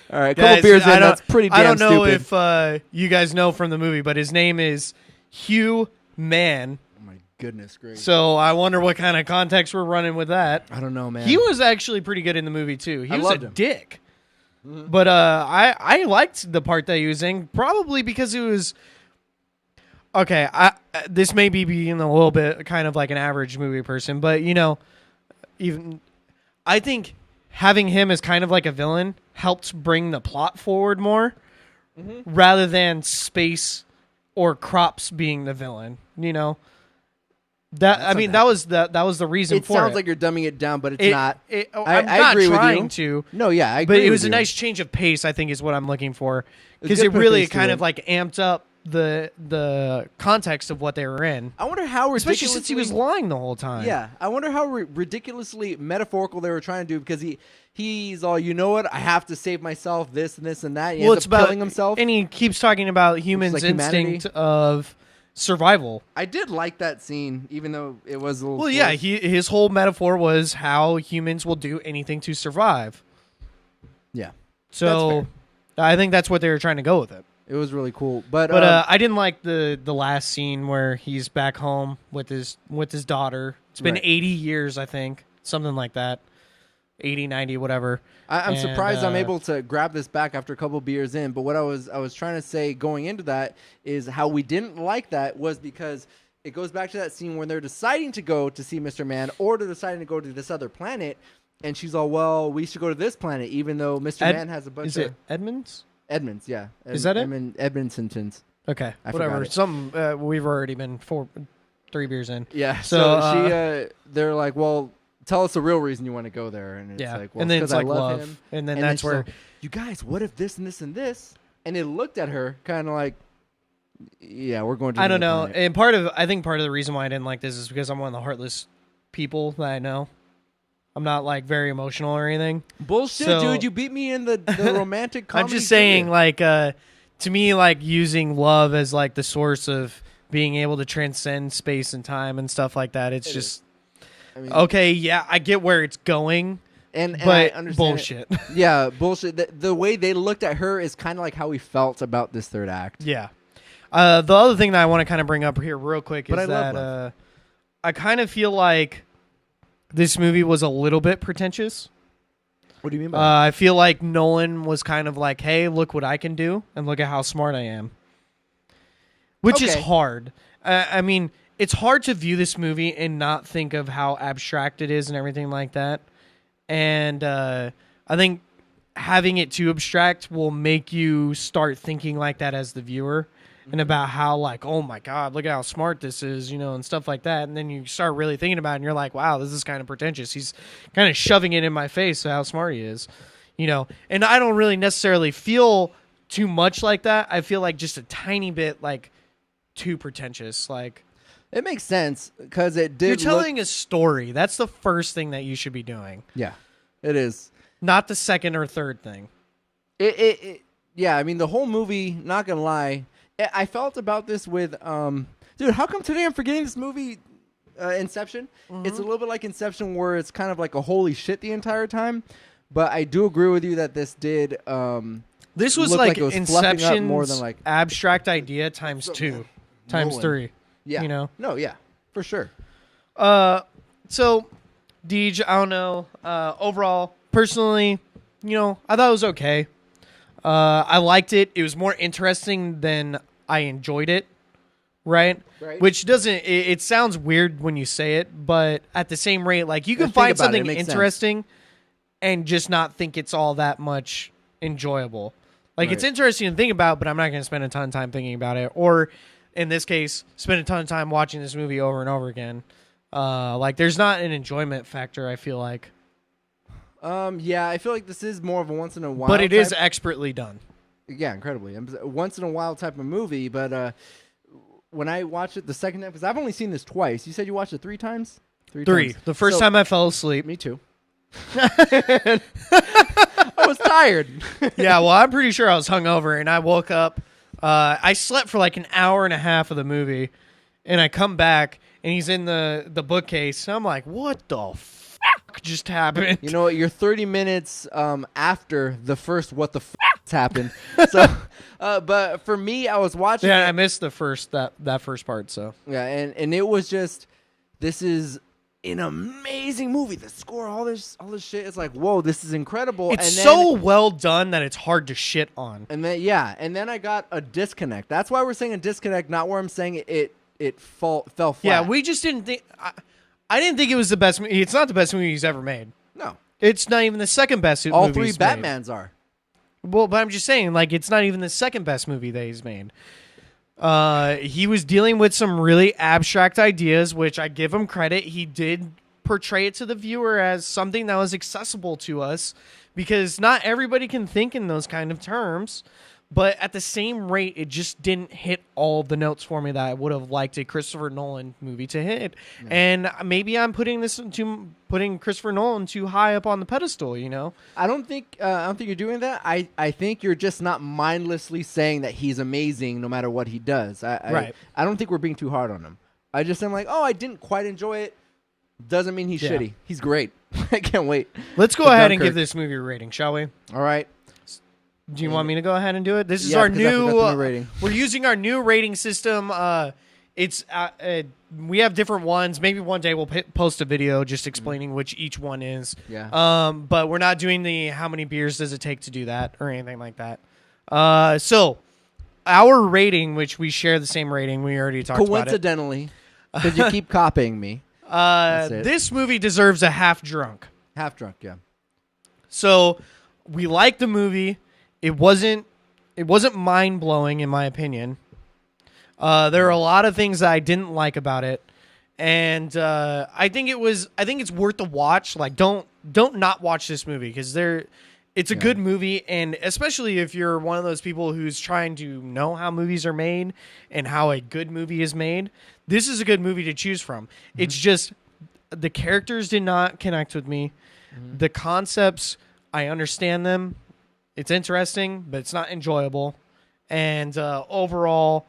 All right, couple beers in, that's pretty damn I don't know stupid. if you guys know from the movie, but his name is Hugh Man. Goodness gracious. So I wonder what kind of context we're running with that. I don't know, man. He was actually pretty good in the movie too. He was a dick. Mm-hmm. But I liked the part that he was in, probably because it was okay. This may be being a little bit kind of like an average movie person, but even I think having him as kind of like a villain helps bring the plot forward more, rather than space or crops being the villain. That was the reason for it. It sounds like you're dumbing it down, but it's not. I'm I not agree trying with you. to. No, yeah, I agree. But it was with a you. nice change of pace, I think, is what I'm looking for, because It's it good really pace to kind it. of like amped up the context of what they were in. I wonder how ridiculously, Especially since he was lying the whole time. Yeah, I wonder how ridiculously metaphorical they were trying to do, because he's all, you know what, I have to save myself, this and this and that. He ends up killing himself, and he keeps talking about humans' like instinct humanity. of survival. I did like that scene, even though it was a little. Well, yeah, forced. his whole metaphor was how humans will do anything to survive. Yeah, so I think that's what they were trying to go with it. It was really cool, but I didn't like the last scene where he's back home with his daughter. It's been 80 years, I think, something like that, 80, 90, whatever. I'm surprised I'm able to grab this back after a couple beers in. But what I was trying to say going into that is how we didn't like that was because it goes back to that scene when they're deciding to go to see Mr. Man, or they're deciding to go to this other planet, and she's all, well, we should go to this planet, even though Mr. Man has a bunch Is of... it Edmonds? Edmonds, yeah. Is that it? Edmonton's. Okay, I whatever. forgot it. We've already been 3 beers in. Yeah, so they're like, well, tell us the real reason you want to go there. And it's like, well, and then it's I like love him. And then that's where... you guys, what if this and this and this? And it looked at her kind of like, yeah, we're going to... I don't know. And I think part of the reason why I didn't like this is because I'm one of the heartless people that I know. I'm not like very emotional or anything. Bullshit, dude. You beat me in the romantic comedy. I'm just saying, like, to me, like, using love as like the source of being able to transcend space and time and stuff like that. It's just okay. Yeah, I get where it's going, but I understand bullshit. Yeah, bullshit. The way they looked at her is kind of like how we felt about this third act. Yeah. The other thing that I want to kind of bring up here real quick is I love that love. I kind of feel like this movie was a little bit pretentious. What do you mean by that? I feel like Nolan was kind of like, hey, look what I can do, and look at how smart I am. Which is hard. I mean, it's hard to view this movie and not think of how abstract it is and everything like that. And I think having it too abstract will make you start thinking like that as the viewer. And about how, like, oh my God, look at how smart this is, you know, and stuff like that. And then you start really thinking about it, and you're like, wow, this is kind of pretentious. He's kind of shoving it in my face how smart he is, you know. And I don't really necessarily feel too much like that. I feel like just a tiny bit, like, too pretentious. Like, it makes sense because it did. You're telling a story. That's the first thing that you should be doing. Yeah, it is. Not the second or third thing. Yeah, I mean, the whole movie, not going to lie, I felt about this with, dude, how come today I'm forgetting this movie, Inception? Mm-hmm. It's a little bit like Inception where it's kind of like a holy shit the entire time. But I do agree with you that this did, this was like Inception's more than like abstract idea times two, times three. Yeah. You know? No, yeah, for sure. So, Deej, I don't know. Overall, personally, you know, I thought it was okay. I liked it. It was more interesting than I enjoyed it, right? Which doesn't, it sounds weird when you say it, but at the same rate, like, you can find something interesting and just not think it's all that much enjoyable. Like, it's interesting to think about, but I'm not going to spend a ton of time thinking about it. Or, in this case, spend a ton of time watching this movie over and over again. Like, there's not an enjoyment factor, I feel like. Yeah, I feel like this is more of a once in a while. But it is expertly done. Yeah, incredibly. Once in a while type of movie. But when I watched it the second time, because I've only seen this twice. You said you watched it 3 times? Three times. The first time I fell asleep. Me too. I was tired. Yeah, well, I'm pretty sure I was hungover, and I woke up. I slept for like an hour and a half of the movie, and I come back, and he's in the bookcase. And I'm like, what the fuck just happened? You know what? You're 30 minutes after the first what the fuck's happened. So, but for me, I was watching. Yeah, I missed the first that first part. So yeah, and it was just, this is an amazing movie. The score, all this shit. It's like, whoa, this is incredible. It's so well done that it's hard to shit on. And then I got a disconnect. That's why we're saying a disconnect, not where I'm saying it fell flat. Yeah, we just didn't think. I didn't think it was the best movie. It's not the best movie he's ever made. No. It's not even the second best movie. All 3 Batmans are. Well, but I'm just saying, like, it's not even the second best movie that he's made. He was dealing with some really abstract ideas, which I give him credit. He did portray it to the viewer as something that was accessible to us, because not everybody can think in those kind of terms. But at the same rate, it just didn't hit all the notes for me that I would have liked a Christopher Nolan movie to hit. Yeah. And maybe I'm putting Christopher Nolan too high up on the pedestal, you know? I don't think you're doing that. I think you're just not mindlessly saying that he's amazing no matter what he does. I don't think we're being too hard on him. I just am like, oh, I didn't quite enjoy it. Doesn't mean he's shitty. He's great. I can't wait. Let's go ahead and give this movie a rating, shall we? All right. Do you want me to go ahead and do it? This is our new rating. We're using our new rating system. It's we have different ones. Maybe one day we'll post a video just explaining which each one is. Yeah. But we're not doing the how many beers does it take to do that or anything like that. So our rating, which we share the same rating, we already talked about it. Coincidentally, because you keep copying me. This movie deserves a half drunk. Half drunk, yeah. So we like the movie. It wasn't mind blowing in my opinion. There are a lot of things that I didn't like about it, and I think it's worth the watch. Like, don't not watch this movie, because it's a good movie, and especially if you're one of those people who's trying to know how movies are made and how a good movie is made. This is a good movie to choose from. Mm-hmm. It's just the characters did not connect with me. Mm-hmm. The concepts, I understand them. It's interesting, but it's not enjoyable. And overall,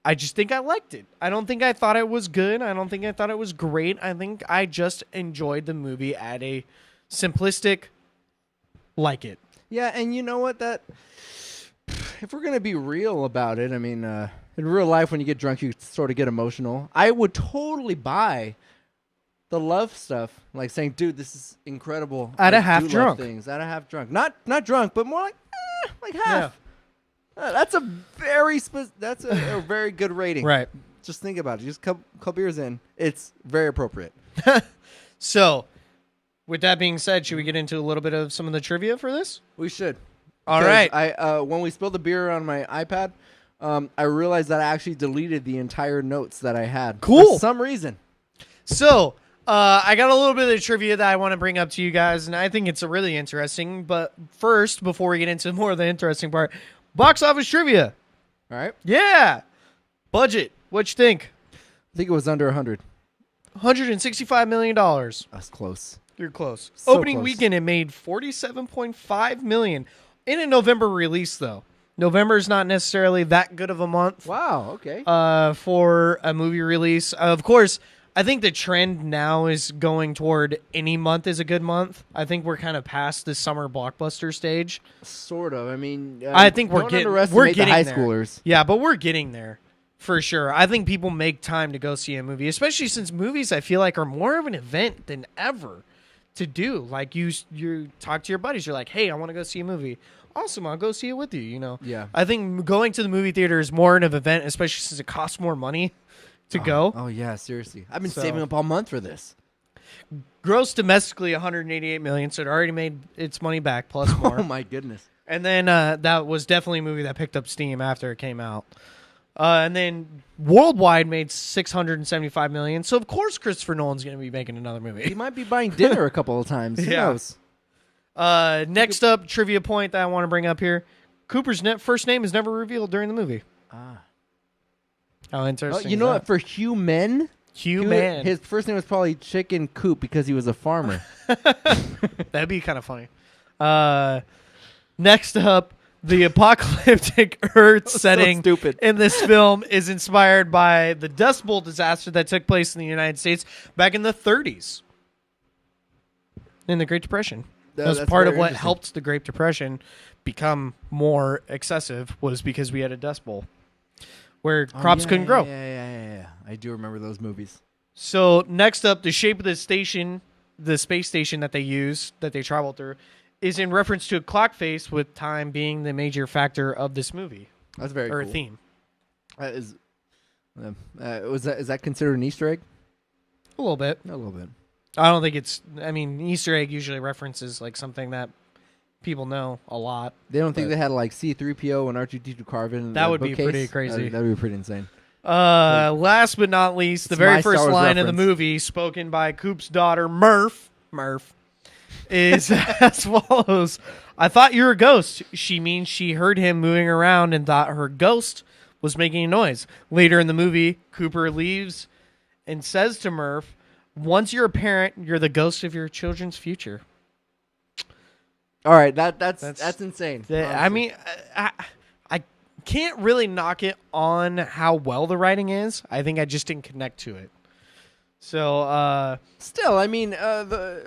I just think I liked it. I don't think I thought it was good. I don't think I thought it was great. I think I just enjoyed the movie at a simplistic like it. Yeah, and you know what? That if we're going to be real about it, I mean, in real life, when you get drunk, you sort of get emotional. I would totally buy the love stuff, like saying, "Dude, this is incredible." At I a half do love drunk. things at a half drunk, not drunk, but more like half. That's a very that's a very good rating. Right. Just think about it. Just a couple beers in, it's very appropriate. So, with that being said, should we get into a little bit of some of the trivia for this? We should. All right. I when we spilled the beer on my iPad, I realized that I actually deleted the entire notes that I had. Cool. For some reason. So, I got a little bit of trivia that I want to bring up to you guys, and I think it's really interesting. But first, before we get into more of the interesting part, box office trivia. All right. Yeah. Budget. What you think? I think it was under 100. $165 million. That's close. You're close. So Opening close. weekend, it made $47.5 million. In a November release, though. November is not necessarily that good of a month. Wow. Okay. For a movie release. Of course, I think the trend now is going toward any month is a good month. I think we're kind of past the summer blockbuster stage. Sort of. I mean, I think we're don't getting underestimate the high there. schoolers. Yeah, but we're getting there for sure. I think people make time to go see a movie, especially since movies I feel like are more of an event than ever to do. Like you talk to your buddies, you're like, "Hey, I want to go see a movie." Awesome, I'll go see it with you. You know. Yeah. I think going to the movie theater is more of an event, especially since it costs more money to go. Oh yeah, seriously. I've been So- saving up all month for this. Gross domestically, $188 million, so it already made its money back plus more. Oh my goodness. And then that was definitely a movie that picked up steam after it came out. And then worldwide made $675 million. So of course Christopher Nolan's going to be making another He movie. might be buying dinner a couple of times. Who Yeah. knows? Next up, trivia point that I want to bring up here: Cooper's first name is never revealed during the movie. Ah. How interesting! You know what? For Hugh Men, Human. his first name was probably Chicken Coop because he was a farmer. That'd be kind of funny. Next up, the apocalyptic Earth setting stupid. in this film is inspired by the Dust Bowl disaster that took place in the United States back in the 30s, in the Great Depression. That was That's part of very what interesting. helped the Great Depression become more excessive, was because we had a Dust Bowl where crops couldn't grow. Yeah. I do remember those movies. So next up, the shape of the station, the space station that they travel through, is in reference to a clock face, with time being the major factor of this movie That's very or cool. theme. Is that considered an Easter egg? A little bit. A little bit. I don't think it's. I mean, Easter egg usually references like something that people know a lot. They don't think But- they had like C-3PO and R2-D2 carved in That the would be bookcase? pretty crazy. That'd be pretty insane. Last but not least, the It's very my first Star Wars line of the reference. movie, spoken by Coop's daughter Murph, is as follows: "I thought you were a ghost." She means she heard him moving around and thought her ghost was making a noise. Later in the movie, Cooper leaves and says to Murph, "Once you're a parent, you're the ghost of your children's future." All right, that's insane. I honestly. mean, I can't really knock it on how well the writing is. I think I just didn't connect to it. So, Still, I mean,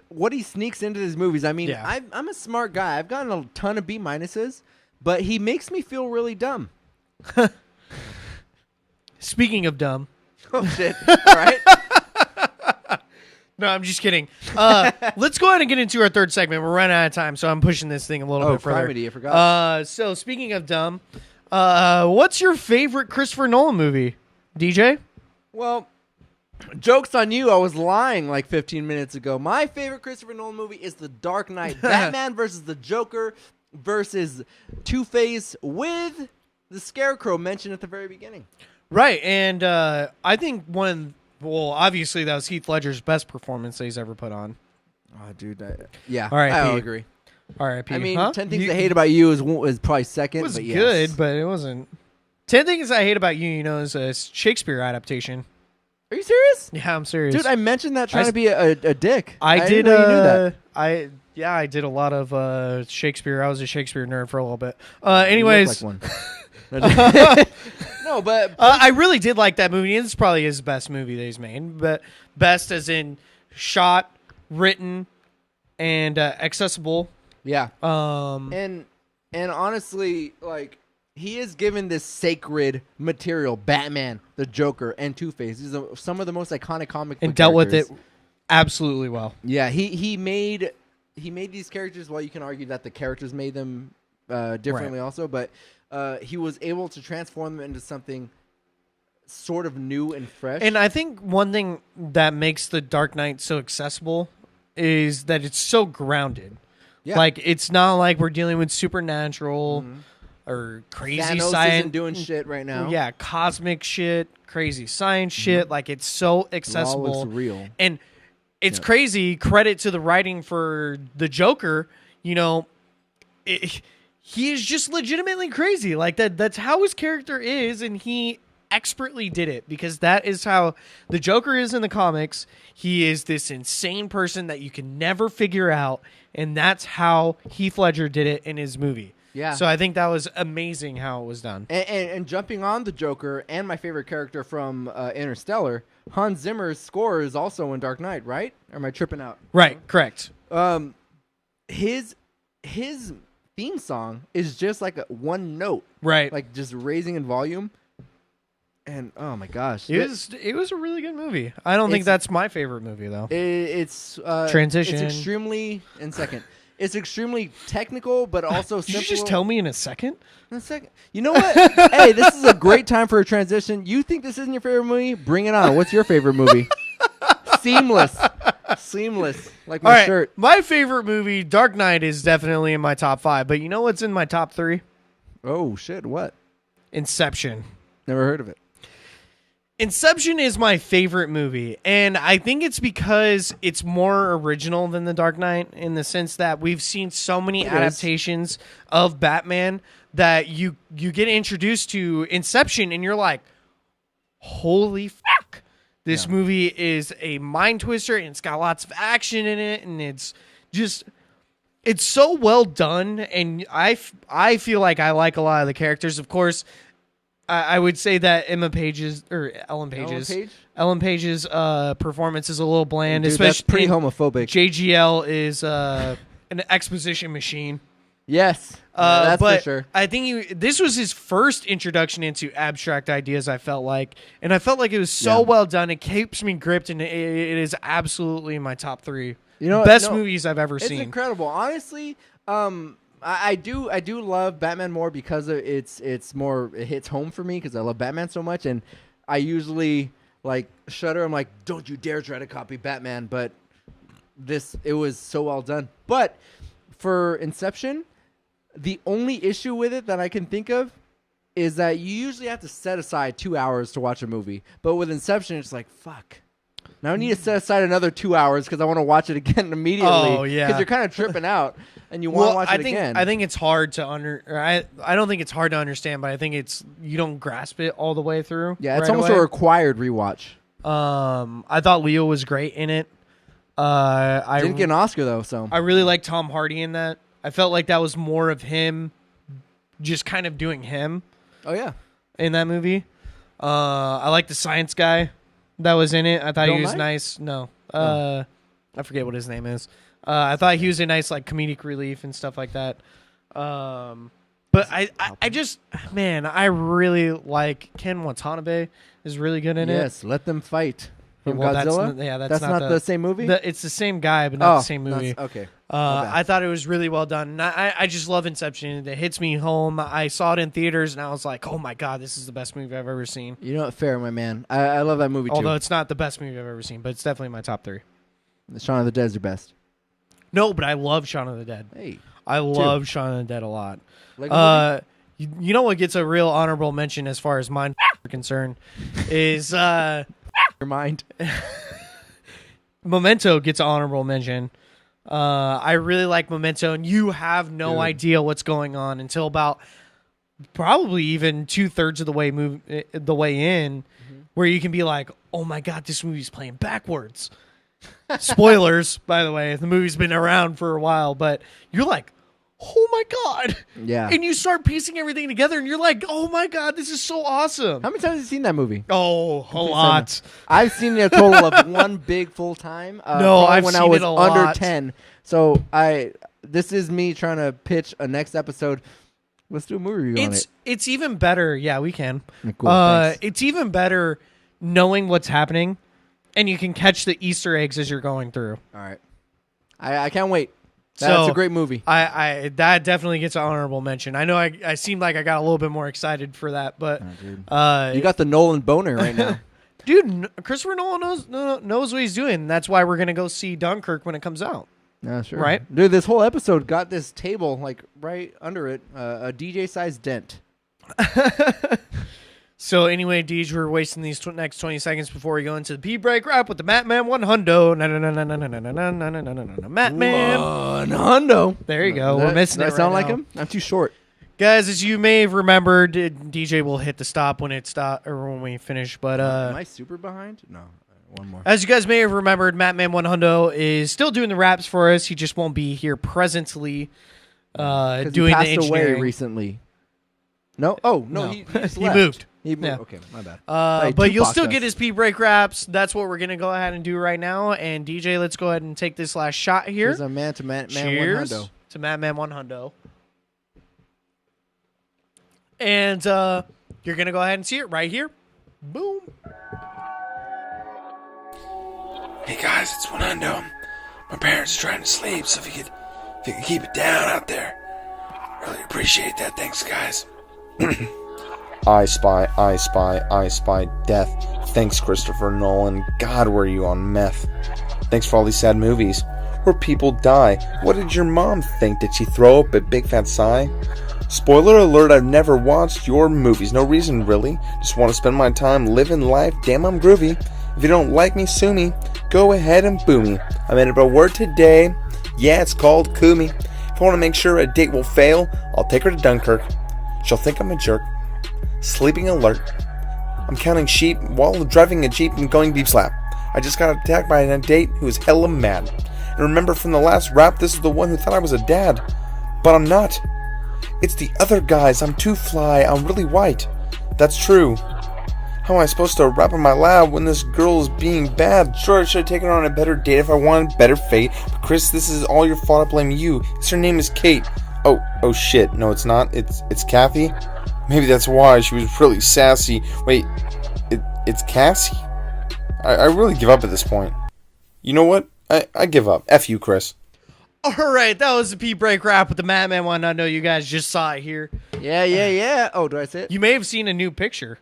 what he sneaks into his movies. I mean, Yeah. I'm a smart guy. I've gotten a ton of B minuses, but he makes me feel really dumb. speaking of dumb. Oh shit! All right. No, I'm just kidding. Let's go ahead and get into our third segment. We're running out of time, so I'm pushing this thing a little bit further. Criminy, I forgot. So speaking of dumb, what's your favorite Christopher Nolan movie, DJ? Well, joke's on you. I was lying like 15 minutes ago. My favorite Christopher Nolan movie is The Dark Knight. Batman versus the Joker versus Two-Face with the Scarecrow mentioned at the very beginning. Right, and I think obviously that was Heath Ledger's best performance that he's ever put on. Oh, dude. Yeah, R.I.P. I'll agree. R.I.P. I mean, Huh? 10 Things I Hate About You is probably second. It was but yes. good, but it wasn't. 10 Things I Hate About You, is a Shakespeare adaptation. Are you serious? Yeah, I'm serious. Dude, I mentioned that trying to be a dick. I did. didn't know you knew that. I did a lot of Shakespeare. I was a Shakespeare nerd for a little bit. You look Anyways, like one. No, but I really did like that movie. It's probably his best movie that he's made, but best as in shot, written, and accessible. yeah. Um, And honestly, like, he is given this sacred material: Batman, the Joker, and Two-Face. These are some of the most iconic comic book and dealt with it characters. absolutely well. Yeah, he made these characters. Well, you can argue that the characters made them differently also, but he was able to transform them into something sort of new and fresh. And I think one thing that makes The Dark Knight so accessible is that it's so grounded. Yeah. Like, it's not like we're dealing with supernatural or crazy Thanos science. isn't doing shit right now. Yeah, cosmic shit, crazy science shit. Like, it's so accessible. It all looks real. And it's crazy. Credit to the writing for the Joker. You know, he is just legitimately crazy. Like, that's how his character is, and he expertly did it, because that is how the Joker is in the comics. He is this insane person that you can never figure out, and that's how Heath Ledger did it in his movie. Yeah. So I think that was amazing how it was done. And jumping on the Joker and my favorite character from Interstellar, Hans Zimmer's score is also in Dark Knight, right? Or am I tripping out? Right, correct. His theme song is just like one note, Right. like just raising in volume. And oh my gosh, It was a really good movie. I don't think It's- that's my favorite movie though. it's Transition. It's extremely It's extremely technical, but also Did simple. you just tell me in a second? In a second. You know what? Hey, this is a great time for a transition. You think this isn't your favorite movie? Bring it on. What's your favorite movie? Seamless, like my All right, shirt. my favorite movie, Dark Knight, is definitely in my top 5. But you know what's in my top 3? Oh shit! What? Inception. Never heard of it. Inception is my favorite movie, and I think it's because it's more original than The Dark Knight, in the sense that we've seen so many adaptations of Batman that you get introduced to Inception and you're like, holy fuck, this movie is a mind twister, and it's got lots of action in it, and it's so well done, and I feel like I like a lot of the characters. Of course, I would say that Ellen Page's performance is a little bland. Dude, especially that's pretty homophobic. JGL is an exposition machine. Yes, that's but for sure. I think this was his first introduction into abstract ideas, I felt like. And I felt like it was so well done. It keeps me gripped, and it is absolutely in my top 3. You know, best movies I've ever It's seen. incredible. Honestly, I do love Batman more because it hits home for me because I love Batman so much, and I usually like shudder. I'm like, don't you dare try to copy Batman, but it was so well done. But for Inception, the only issue with it that I can think of is that you usually have to set aside 2 hours to watch a movie, but with Inception, it's like, fuck. Now I need to set aside another 2 hours because I want to watch it again immediately. Oh, yeah. Because you're kind of tripping out and you want to watch it again. I think it's hard to I don't think it's hard to understand, but I think you don't grasp it all the way through. Yeah, it's right almost away. a required rewatch. I thought Leo was great in it. I Didn't get an Oscar though, so I really like Tom Hardy in that. I felt like that was more of him just kind of doing him oh yeah. in that movie. I like the science guy that was in it. I thought Bill he was Nye? nice. No. I forget what his name is. I thought he was a nice like comedic relief and stuff like that. But I just, man, I really like Ken Watanabe is really good in it. Yes, Let Them Fight from Well, Godzilla. that's not the same movie. It's the same guy, but not the same that's- movie. Okay. My bad. I thought it was really well done. And I just love Inception. It hits me home. I saw it in theaters, and I was like, oh, my God, this is the best movie I've ever seen. You know what? Fair, my man. I love that movie too. Although it's not the best movie I've ever seen, but it's definitely my top 3. Shaun of the Dead's your best. No, but I love Shaun of the Dead. Hey. I love Shaun of the Dead a lot. Lego movie? You know what gets a real honorable mention as far as mine are concerned is Your mind. Memento gets an honorable mention. I really like Memento, and you have no idea what's going on until about probably even 2/3 of the way in, where you can be like, "Oh my God, this movie's playing backwards." Spoilers, by the way. The movie's been around for a while, but you're like, "Oh my God!" Yeah. And you start piecing everything together, and you're like, "Oh my God, this is so awesome!" How many times have you seen that movie? Oh, a lot. I've seen it a total of one big full time. No, I've when seen I was it a under lot. 10. So this is me trying to pitch a next episode. Let's do a movie review on it. It's even better. Yeah, we can. Cool, thanks. It's even better knowing what's happening And you can catch the Easter eggs as you're going through. All right. I can't wait. That's a great movie. I that definitely gets an honorable mention. I know I seemed like I got a little bit more excited for that, but you got the Nolan boner right now. Dude, Christopher Nolan knows what he's doing. That's why we're gonna go see Dunkirk when it comes out. Yeah, sure. Right? Dude, this whole episode got this table like right under it, a DJ-sized dent. So anyway, Deej, we're wasting these next 20 seconds before we go into the pee break wrap with the Matman 100. Matman 100. There you go. We're missing it. Does that sound right like now. him? I'm too short. Guys, as you may have remembered, DJ will hit the stop when it stop or when we finish. But am I super behind? No, one more. As you guys may have remembered, Matman 100 is still doing the raps for us. He just won't be here presently doing he passed the engineering. away recently. No. Oh no, he just He left. moved. He moved. Yeah. Okay, my bad. But you'll still get his pee break raps. That's what we're gonna go ahead and do right now. And DJ, let's go ahead and take this last shot here. Here's a man to man. Cheers 100. to Matman 100. And you're gonna go ahead and see it right here. Boom. Hey guys, it's Wanando. My parents are trying to sleep, so if you could keep it down out there, really appreciate that. Thanks, guys. I spy, I spy, I spy death. Thanks, Christopher Nolan. God, were you on meth? Thanks for all these sad movies where people die. What did your mom think? Did she throw up a big fat sigh? Spoiler alert, I've never watched your movies. No reason, really. Just want to spend my time living life. Damn, I'm groovy. If you don't like me, sue me. Go ahead and boo me. I made up a word today. Yeah, it's called coo me. If I want to make sure a date will fail, I'll take her to Dunkirk. She'll think I'm a jerk. Sleeping alert. I'm counting sheep while driving a Jeep and going deep slap. I just got attacked by a date who was hella mad. And remember from the last rap, this is the one who thought I was a dad. But I'm not. It's the other guys. I'm too fly. I'm really white. That's true. How am I supposed to rap in my lab when this girl is being bad? Sure, I should have taken her on a better date if I wanted better fate. But Chris, this is all your fault. I blame you. Her name is Kate. Oh shit. No, it's not. It's Kathy. Maybe that's why she was really sassy. Wait, it's Cassie? I really give up at this point. You know what? I give up. F you, Chris. All right, that was the pee break rap with the Matman 100. You guys just saw it here. Yeah. Oh, do I say it? You may have seen a new picture.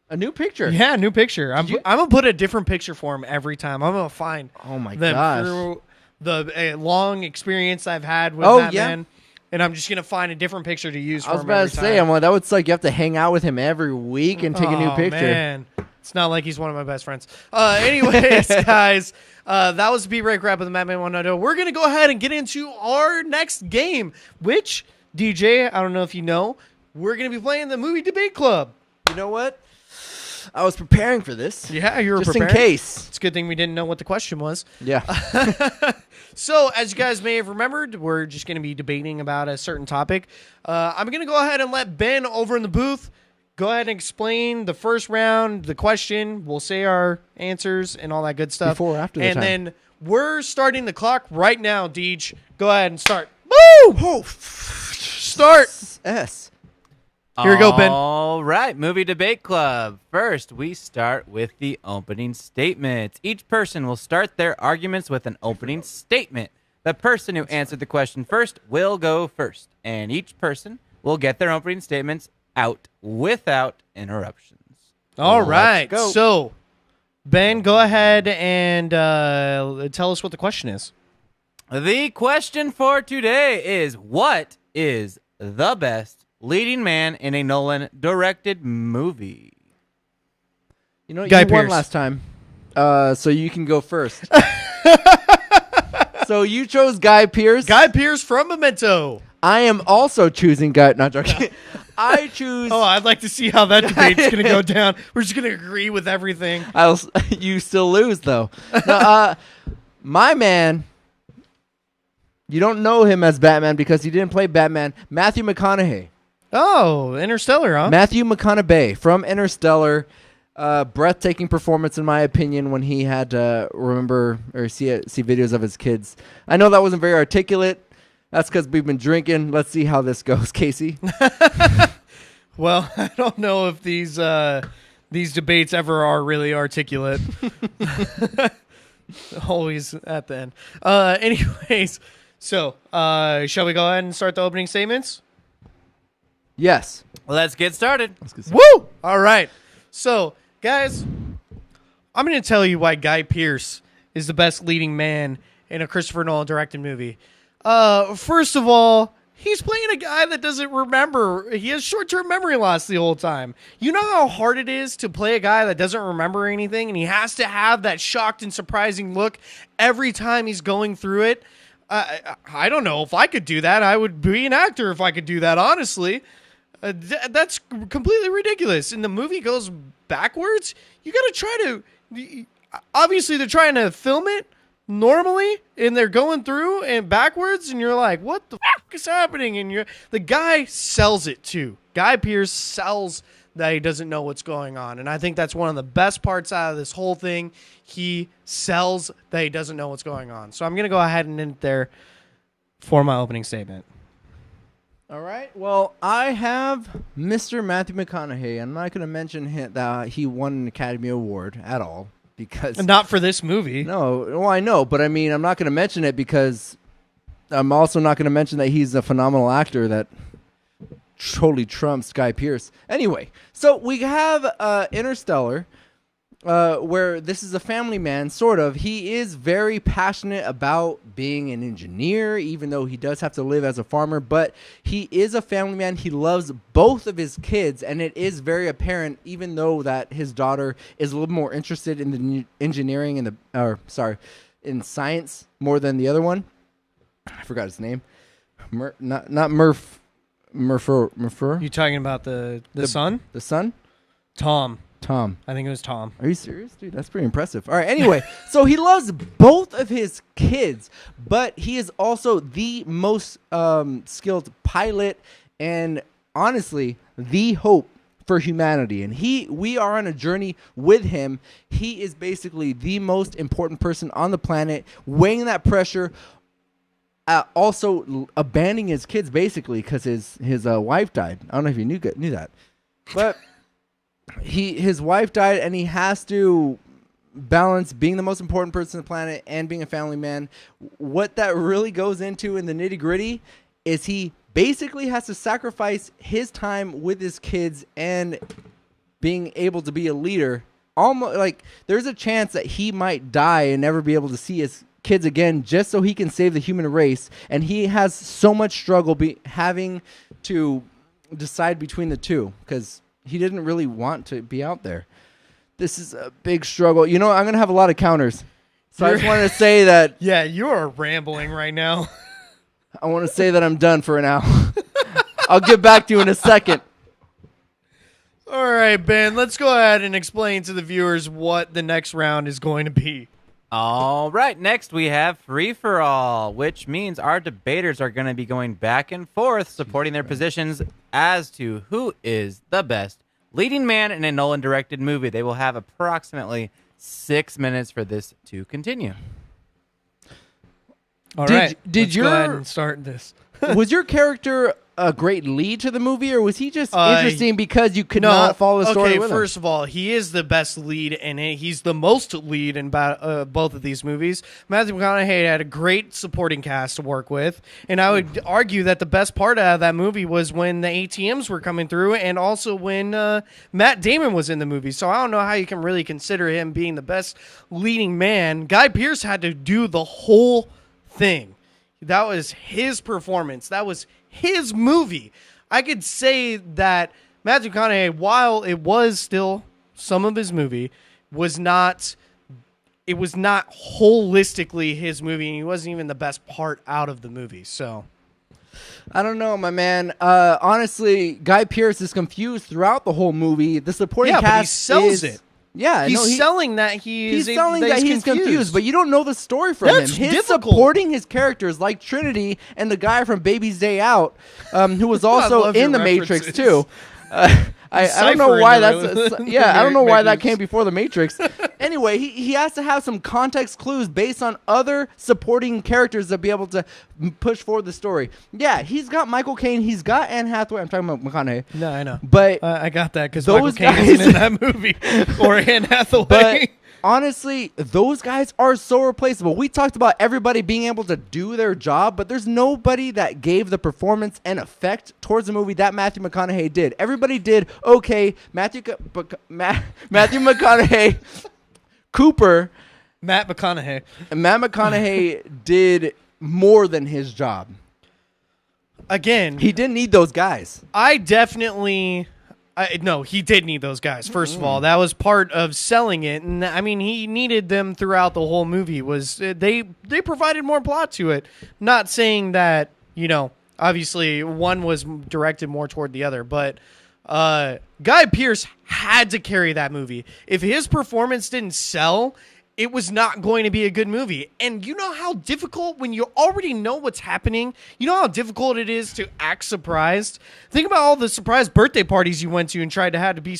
A new picture? Yeah, new picture. I'm gonna put a different picture for him every time. I'm gonna find them through the long experience I've had with Batman. Yeah. And I'm just gonna find a different picture to use for him. I was about to say, that would like you have to hang out with him every week and take a new picture. Man, it's not like he's one of my best friends. Anyways, guys, that was the pee break rap of the Matman 100. We're gonna go ahead and get into our next game, which DJ, I don't know if you know, we're gonna be playing the Movie Debate Club. You know what? I was preparing for this. Yeah, you were just preparing. In case. It's a good thing we didn't know what the question was. Yeah. So, as you guys may have remembered, we're just going to be debating about a certain topic. I'm going to go ahead and let Ben over in the booth go ahead and explain the first round, the question. We'll say our answers and all that good stuff. Before or after the time. And then we're starting the clock right now, Deej. Go ahead and start. Woo! Oh, start. S. Here we go, Ben. All right, Movie Debate Club. First, we start with the opening statements. Each person will start their arguments with an opening statement. The person who answered the question first will go first, and each person will get their opening statements out without interruptions. All right. go. So, Ben, go ahead and tell us what the question is. The question for today is, what is the best leading man in a Nolan-directed movie? You know, Guy you won Pearce. last time, so you can go first. So you chose Guy Pearce. Guy Pearce from Memento. I am also choosing Guy. Not joking. I choose. Oh, I'd like to see how that debate's going to go down. We're just going to agree with everything. You still lose though. No, my man. You don't know him as Batman because he didn't play Batman. Matthew McConaughey. Oh, Interstellar, huh? Matthew McConaughey from Interstellar. Breathtaking performance, in my opinion, when he had to remember or see videos of his kids. I know that wasn't very articulate. That's because we've been drinking. Let's see how this goes, Casey. Well, I don't know if these these debates ever are really articulate. Always at the end. Anyways, so shall we go ahead and start the opening statements? Yes. Let's get started. Woo! All right. So, guys, I'm going to tell you why Guy Pearce is the best leading man in a Christopher Nolan directed movie. First of all, he's playing a guy that doesn't remember. He has short-term memory loss the whole time. You know how hard it is to play a guy that doesn't remember anything, and he has to have that shocked and surprising look every time he's going through it? I don't know if I could do that. I would be an actor if I could do that, honestly. That's completely ridiculous. And the movie goes backwards. You got to try to... Obviously, they're trying to film it normally, and they're going through and backwards, and you're like, what the fuck is happening? And the guy sells it, too. Guy Pearce sells that he doesn't know what's going on. And I think that's one of the best parts out of this whole thing. He sells that he doesn't know what's going on. So I'm going to go ahead and end there for my opening statement. All right. Well, I have Mr. Matthew McConaughey. I'm not going to mention that he won an Academy Award at all because not for this movie. No, well, I know, but I mean, I'm not going to mention it because I'm also not going to mention that he's a phenomenal actor that totally trumps Guy Pearce. Anyway, so we have Interstellar. Where this is a family man, sort of. He is very passionate about being an engineer, even though he does have to live as a farmer. But he is a family man. He loves both of his kids, and it is very apparent, even though that his daughter is a little more interested in the engineering and in science more than the other one. I forgot his name. Not Murph. Murpher. You talking about the son? The son? Tom. I think it was Tom. Are you serious, dude? That's pretty impressive. All right, anyway, so he loves both of his kids, but he is also the most skilled pilot and, honestly, the hope for humanity. And we are on a journey with him. He is basically the most important person on the planet, weighing that pressure, also abandoning his kids, basically, because his wife died. I don't know if you knew that. But... His wife died, and he has to balance being the most important person on the planet and being a family man. What that really goes into in the nitty-gritty is he basically has to sacrifice his time with his kids and being able to be a leader. Almost like there's a chance that he might die and never be able to see his kids again just so he can save the human race. And he has so much struggle having to decide between the two because he didn't really want to be out there. This is a big struggle. You know, I'm going to have a lot of counters. So I just wanted to say that... Yeah, you are rambling right now. I want to say that I'm done for now. I'll get back to you in a second. All right, Ben, let's go ahead and explain to the viewers what the next round is going to be. All right, next we have Free For All, which means our debaters are going to be going back and forth, supporting their positions as to who is the best leading man in a Nolan-directed movie. They will have approximately 6 minutes for this to continue. All right, let's go ahead and start this. Was your character a great lead to the movie, or was he just interesting because you could not follow the story with him? First of all, he is the best lead, and he's the most lead in both of these movies. Matthew McConaughey had a great supporting cast to work with, and I would argue that the best part of that movie was when the ATMs were coming through, and also when Matt Damon was in the movie. So I don't know how you can really consider him being the best leading man. Guy Pearce had to do the whole thing. That was his performance. That was his movie. I could say that Matthew McConaughey, while it was still some of his movie, it was not holistically his movie, and he wasn't even the best part out of the movie. So I don't know, my man. Honestly, Guy Pearce is confused throughout the whole movie. The supporting cast but he sells it. Yeah, he's selling that he's confused, but you don't know the story from him. His supporting his characters like Trinity and the guy from Baby's Day Out, who was also in The Matrix too. I don't know why that's I don't know why that Matrix. came before the Matrix. Anyway, he has to have some context clues based on other supporting characters to be able to push forward the story. Yeah, he's got Michael Caine, he's got Anne Hathaway. I'm talking about McConaughey. No, I know. But I got that because those Michael Caine guys- isn't in that movie or Anne Hathaway. But honestly, those guys are so replaceable. We talked about everybody being able to do their job, but there's nobody that gave the performance and effect towards the movie that Matthew McConaughey did. Everybody did okay. Matthew McConaughey, Cooper, Matt McConaughey. and Matt McConaughey did more than his job. Again, He didn't need those guys. I definitely. No, he did need those guys. First of all, that was part of selling it, and I mean, he needed them throughout the whole movie. Was they provided more plot to it? Not saying that obviously one was directed more toward the other, but Guy Pearce had to carry that movie. If his performance didn't sell, it was not going to be a good movie. And you know how difficult when you already know what's happening, you know how difficult it is to act surprised? Think about all the surprise birthday parties you went to and tried to be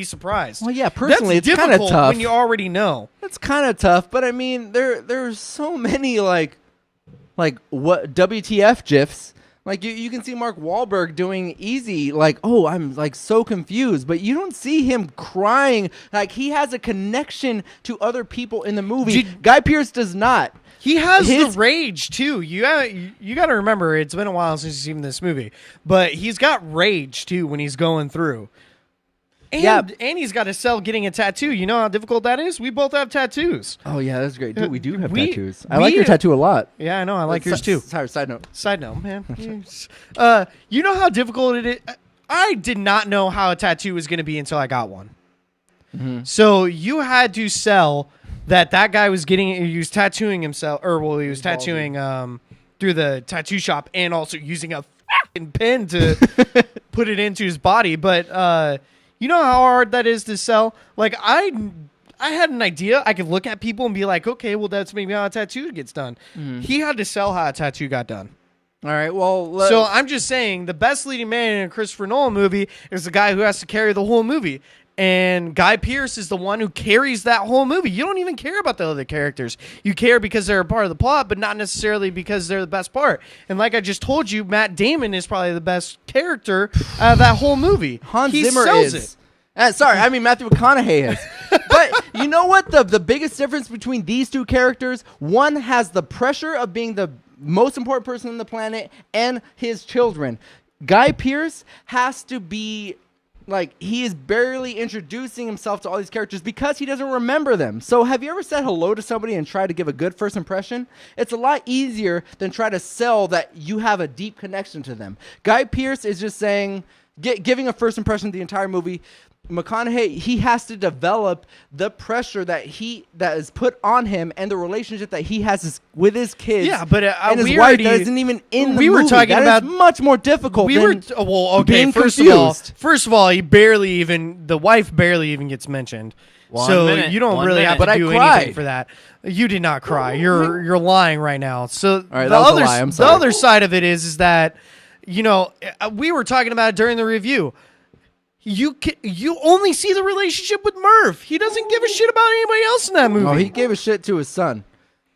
surprised. Well, yeah, personally, That's it's kind of difficult tough. when you already know. It's kind of tough, but I mean, there's so many like what WTF gifs. Like you can see Mark Wahlberg doing easy, like, oh, I'm like so confused, but you don't see him crying. Like he has a connection to other people in the movie. Guy Pearce does not. He has the rage too. You got to remember, it's been a while since you've seen this movie, but he's got rage too when he's going through. And he's got to sell getting a tattoo. You know how difficult that is? We both have tattoos. Oh yeah, that's great, dude. We do have tattoos. I like your tattoo a lot. Yeah, I know. I like yours too. Sorry, side note. Side note, man. You know how difficult it is? I did not know how a tattoo was going to be until I got one. Mm-hmm. So you had to sell that guy was he was tattooing himself, he was tattooing through the tattoo shop and also using a fucking pen to put it into his body. But you know how hard that is to sell? Like, I had an idea. I could look at people and be like, okay, well, that's maybe how a tattoo gets done. Mm. He had to sell how a tattoo got done. All right, well... So I'm just saying, the best leading man in a Christopher Nolan movie is the guy who has to carry the whole movie. And Guy Pearce is the one who carries that whole movie. You don't even care about the other characters. You care because they're a part of the plot, but not necessarily because they're the best part. And like I just told you, Matt Damon is probably the best character out of that whole movie. Hans he Zimmer sells is. Sorry, I mean Matthew McConaughey is. But you know what? The biggest difference between these two characters, one has the pressure of being the most important person on the planet and his children. Guy Pearce has to be... like, he is barely introducing himself to all these characters because he doesn't remember them. So have you ever said hello to somebody and tried to give a good first impression? It's a lot easier than try to sell that you have a deep connection to them. Guy Pearce is just saying, giving a first impression of the entire movie. McConaughey, he has to develop the pressure that is put on him and the relationship that he has with his kids. Yeah, but and his wife that isn't even in the movie. We were talking about much more difficult. Okay. First of all, the wife barely even gets mentioned. You don't really have to do anything for that. You did not cry. You're lying right now. So right, that was a lie. I'm sorry. The other side of it is that we were talking about it during the review. You only see the relationship with Murph. He doesn't give a shit about anybody else in that movie. Oh, he gave a shit to his son,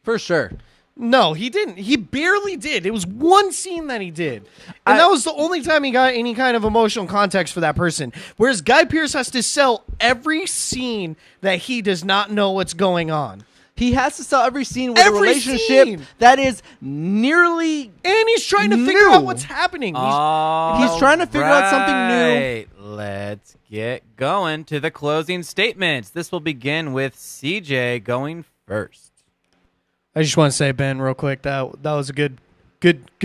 for sure. No, he didn't. He barely did. It was one scene that he did. And that was the only time he got any kind of emotional context for that person. Whereas Guy Pearce has to sell every scene that he does not know what's going on. He has to sell every scene with a relationship that is nearly and he's trying to figure out what's happening. He's trying to figure out something new. Let's get going to the closing statements. This will begin with CJ going first. I just want to say, Ben, real quick, that was a good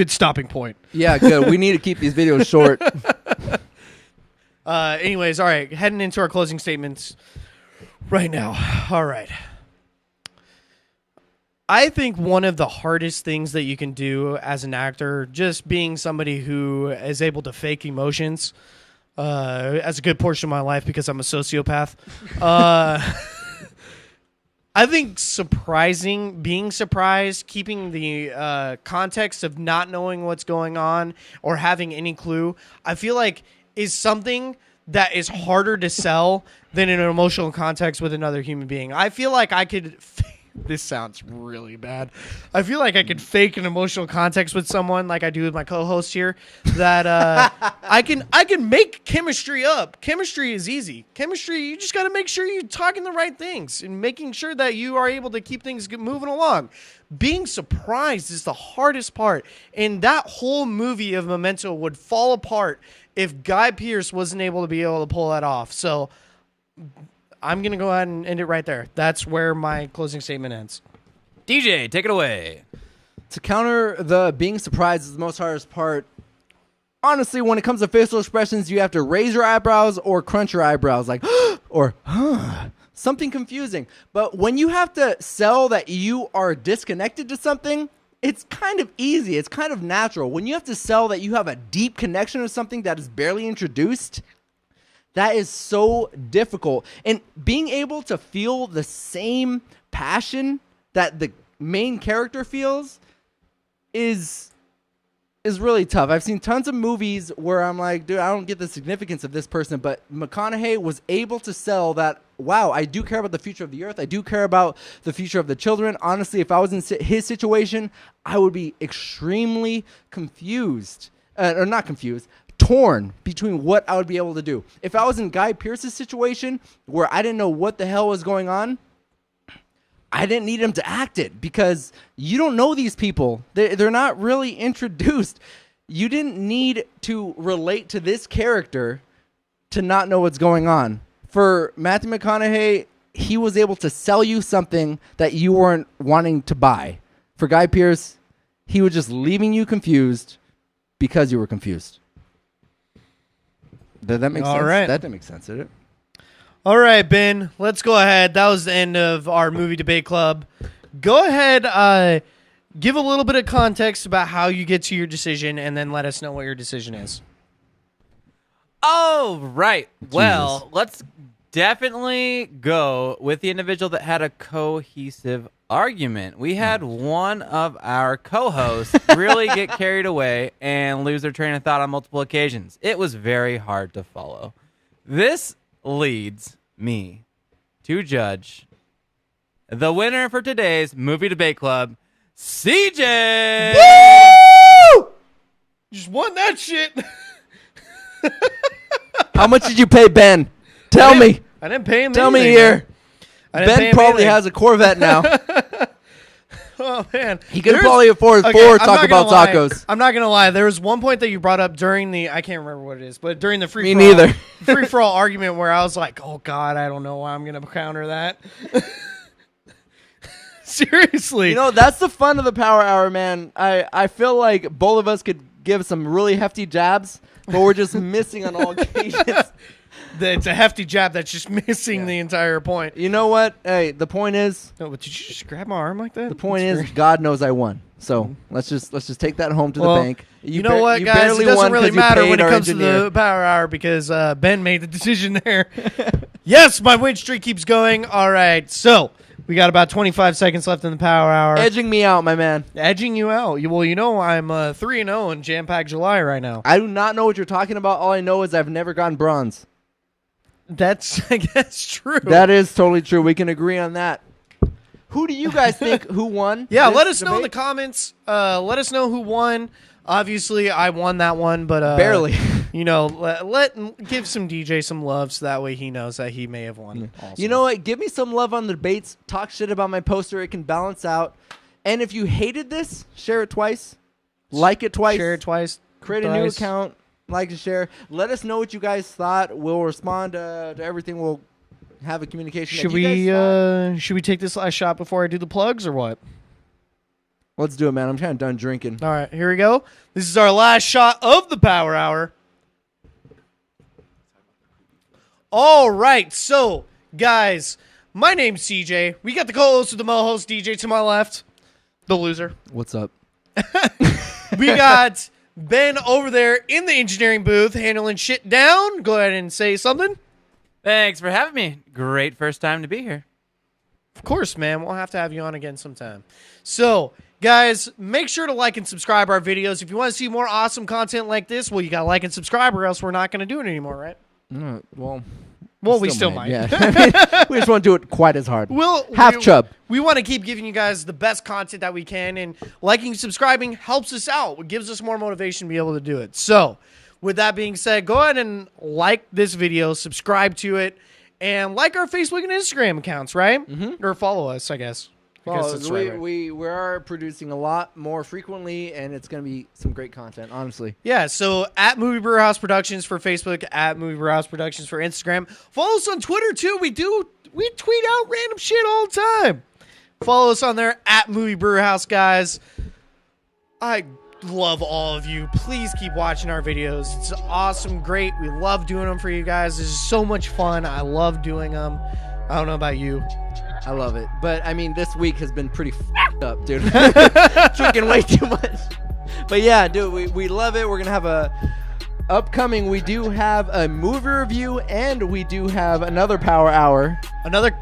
stopping point. Yeah, good. We need to keep these videos short. Anyways, all right, heading into our closing statements right now. All right. I think one of the hardest things that you can do as an actor, just being somebody who is able to fake emotions, as a good portion of my life because I'm a sociopath, I think being surprised, keeping the context of not knowing what's going on or having any clue, I feel like is something that is harder to sell than in an emotional context with another human being. I feel like I could. This sounds really bad. I feel like I could fake an emotional context with someone like I do with my co-host here. That I can make chemistry up. Chemistry is easy. Chemistry, you just got to make sure you're talking the right things and making sure that you are able to keep things moving along. Being surprised is the hardest part, and that whole movie of Memento would fall apart if Guy Pearce wasn't able to pull that off. So I'm going to go ahead and end it right there. That's where my closing statement ends. DJ, take it away. To counter the being surprised is the most hardest part. Honestly, when it comes to facial expressions, you have to raise your eyebrows or crunch your eyebrows, like, or, something confusing. But when you have to sell that you are disconnected to something, it's kind of easy. It's kind of natural. When you have to sell that you have a deep connection to something that is barely introduced, that is so difficult. And being able to feel the same passion that the main character feels is really tough. I've seen tons of movies where I'm like, dude, I don't get the significance of this person. But McConaughey was able to sell that, wow, I do care about the future of the earth. I do care about the future of the children. Honestly, if I was in his situation, I would be extremely confused. Or not confused. Torn between what I would be able to do. If I was in Guy Pearce's situation where I didn't know what the hell was going on, I didn't need him to act it because you don't know these people. They're not really introduced. You didn't need to relate to this character to not know what's going on. For Matthew McConaughey, he was able to sell you something that you weren't wanting to buy. For Guy Pearce, he was just leaving you confused because you were confused. Did that make sense? All right. That didn't make sense, did it? All right, Ben, let's go ahead. That was the end of our movie debate club. Go ahead, give a little bit of context about how you get to your decision, and then let us know what your decision is. Oh, right. Well, let's definitely go with the individual that had a cohesive argument. We had one of our co-hosts really get carried away and lose their train of thought on multiple occasions. It was very hard to follow. This leads me to judge the winner for today's movie debate club, CJ. Woo! Just won that shit. How much did you pay Ben? Tell me. I didn't pay him. Tell anything, me here. man. I didn't pay Ben him probably anything. has a Corvette now. Oh man, He could probably afford four Taco Bell tacos. I'm not gonna lie. There was one point that you brought up during the I can't remember what it is, but during the free Me neither. free for all argument where I was like, oh god, I don't know why I'm gonna counter that. Seriously, You know, that's the fun of the Power Hour, man. I feel like both of us could give some really hefty jabs, but we're just missing on all occasions. it's a hefty jab that's just missing the entire point. You know what? Hey, the point is, No, but did you just grab my arm like that? the point is, God knows I won. So let's just take that home to Well, the bank. You know what, guys? barely It doesn't won really 'cause you matter paid when it our comes to engineer. the Power Hour because Ben made the decision there. Yes, my win streak keeps going. All right, so we got about 25 seconds left in the Power Hour. Edging me out, my man. Edging you out. Well, you know I'm 3-0 in Jam-Packed July right now. I do not know what you're talking about. All I know is I've never gotten bronze. That's, I guess, true. That is totally true. We can agree on that. Who do you guys think who won? Yeah, this let us know in the debate? comments. Let us know who won. Obviously, I won that one, but Barely. You know, give some DJ some love so that way he knows that he may have won. Also. You know what? Give me some love on the debates. Talk shit about my poster. It can balance out. And if you hated this, share it twice. Like it twice. Share it twice. Create a new account. Like and share. Let us know what you guys thought. We'll respond to everything. We'll have a communication. Should we take this last shot before I do the plugs or what? Let's do it, man. I'm kind of done drinking. All right, here we go. This is our last shot of the Power Hour. All right, so guys, my name's CJ. We got the co-host of the Mo-host DJ to my left, the loser. What's up? We got Ben over there in the engineering booth handling shit down. Go ahead and say something. Thanks for having me. Great first time to be here. Of course, man. We'll have to have you on again sometime. So, guys, make sure to like and subscribe our videos. If you want to see more awesome content like this, well, you got to like and subscribe or else we're not going to do it anymore, right? Well, we still might. Yeah. I mean, we just won't do it quite as hard. Half chub. We want to keep giving you guys the best content that we can, and liking and subscribing helps us out. It gives us more motivation to be able to do it. So, with that being said, go ahead and like this video, subscribe to it, and like our Facebook and Instagram accounts, right? Mm-hmm. Or follow us, I guess. We are producing a lot more frequently, and it's going to be some great content, honestly. Yeah, so at Movie Brewhouse Productions for Facebook, at Movie Brewhouse Productions for Instagram. Follow us on Twitter, too. We tweet out random shit all the time. Follow us on there, at Movie Brewhouse, guys. I love all of you. Please keep watching our videos. It's awesome, great. We love doing them for you guys. This is so much fun. I love doing them. I don't know about you. I love it. But, I mean, this week has been pretty f***ed up, dude. Drinking way too much. But, yeah, dude, we love it. We're going to have a upcoming. We do have a movie review, and we do have another Power Hour. Another,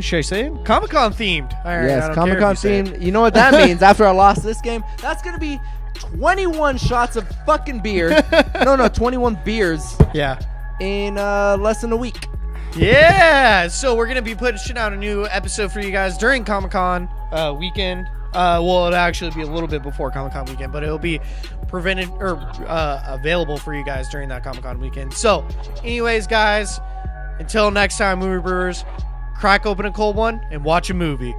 should I say it? Comic-Con themed. All right, yes, Comic-Con themed. You know what that means after I lost this game? That's going to be 21 shots of fucking beer. No, 21 beers. Yeah. In less than a week. Yeah, so we're gonna be pushing out a new episode for you guys during Comic-Con weekend. Well, it'll actually be a little bit before Comic-Con weekend, but it'll be available for you guys during that Comic-Con weekend. So, anyways, guys, until next time, Movie Brewers, crack open a cold one and watch a movie.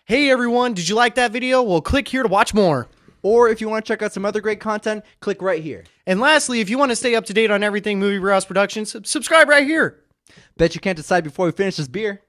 Hey everyone, did you like that video? Well, click here to watch more. Or if you want to check out some other great content, click right here. And lastly, if you want to stay up to date on everything Movie Brewhouse Productions, subscribe right here. Bet you can't decide before we finish this beer.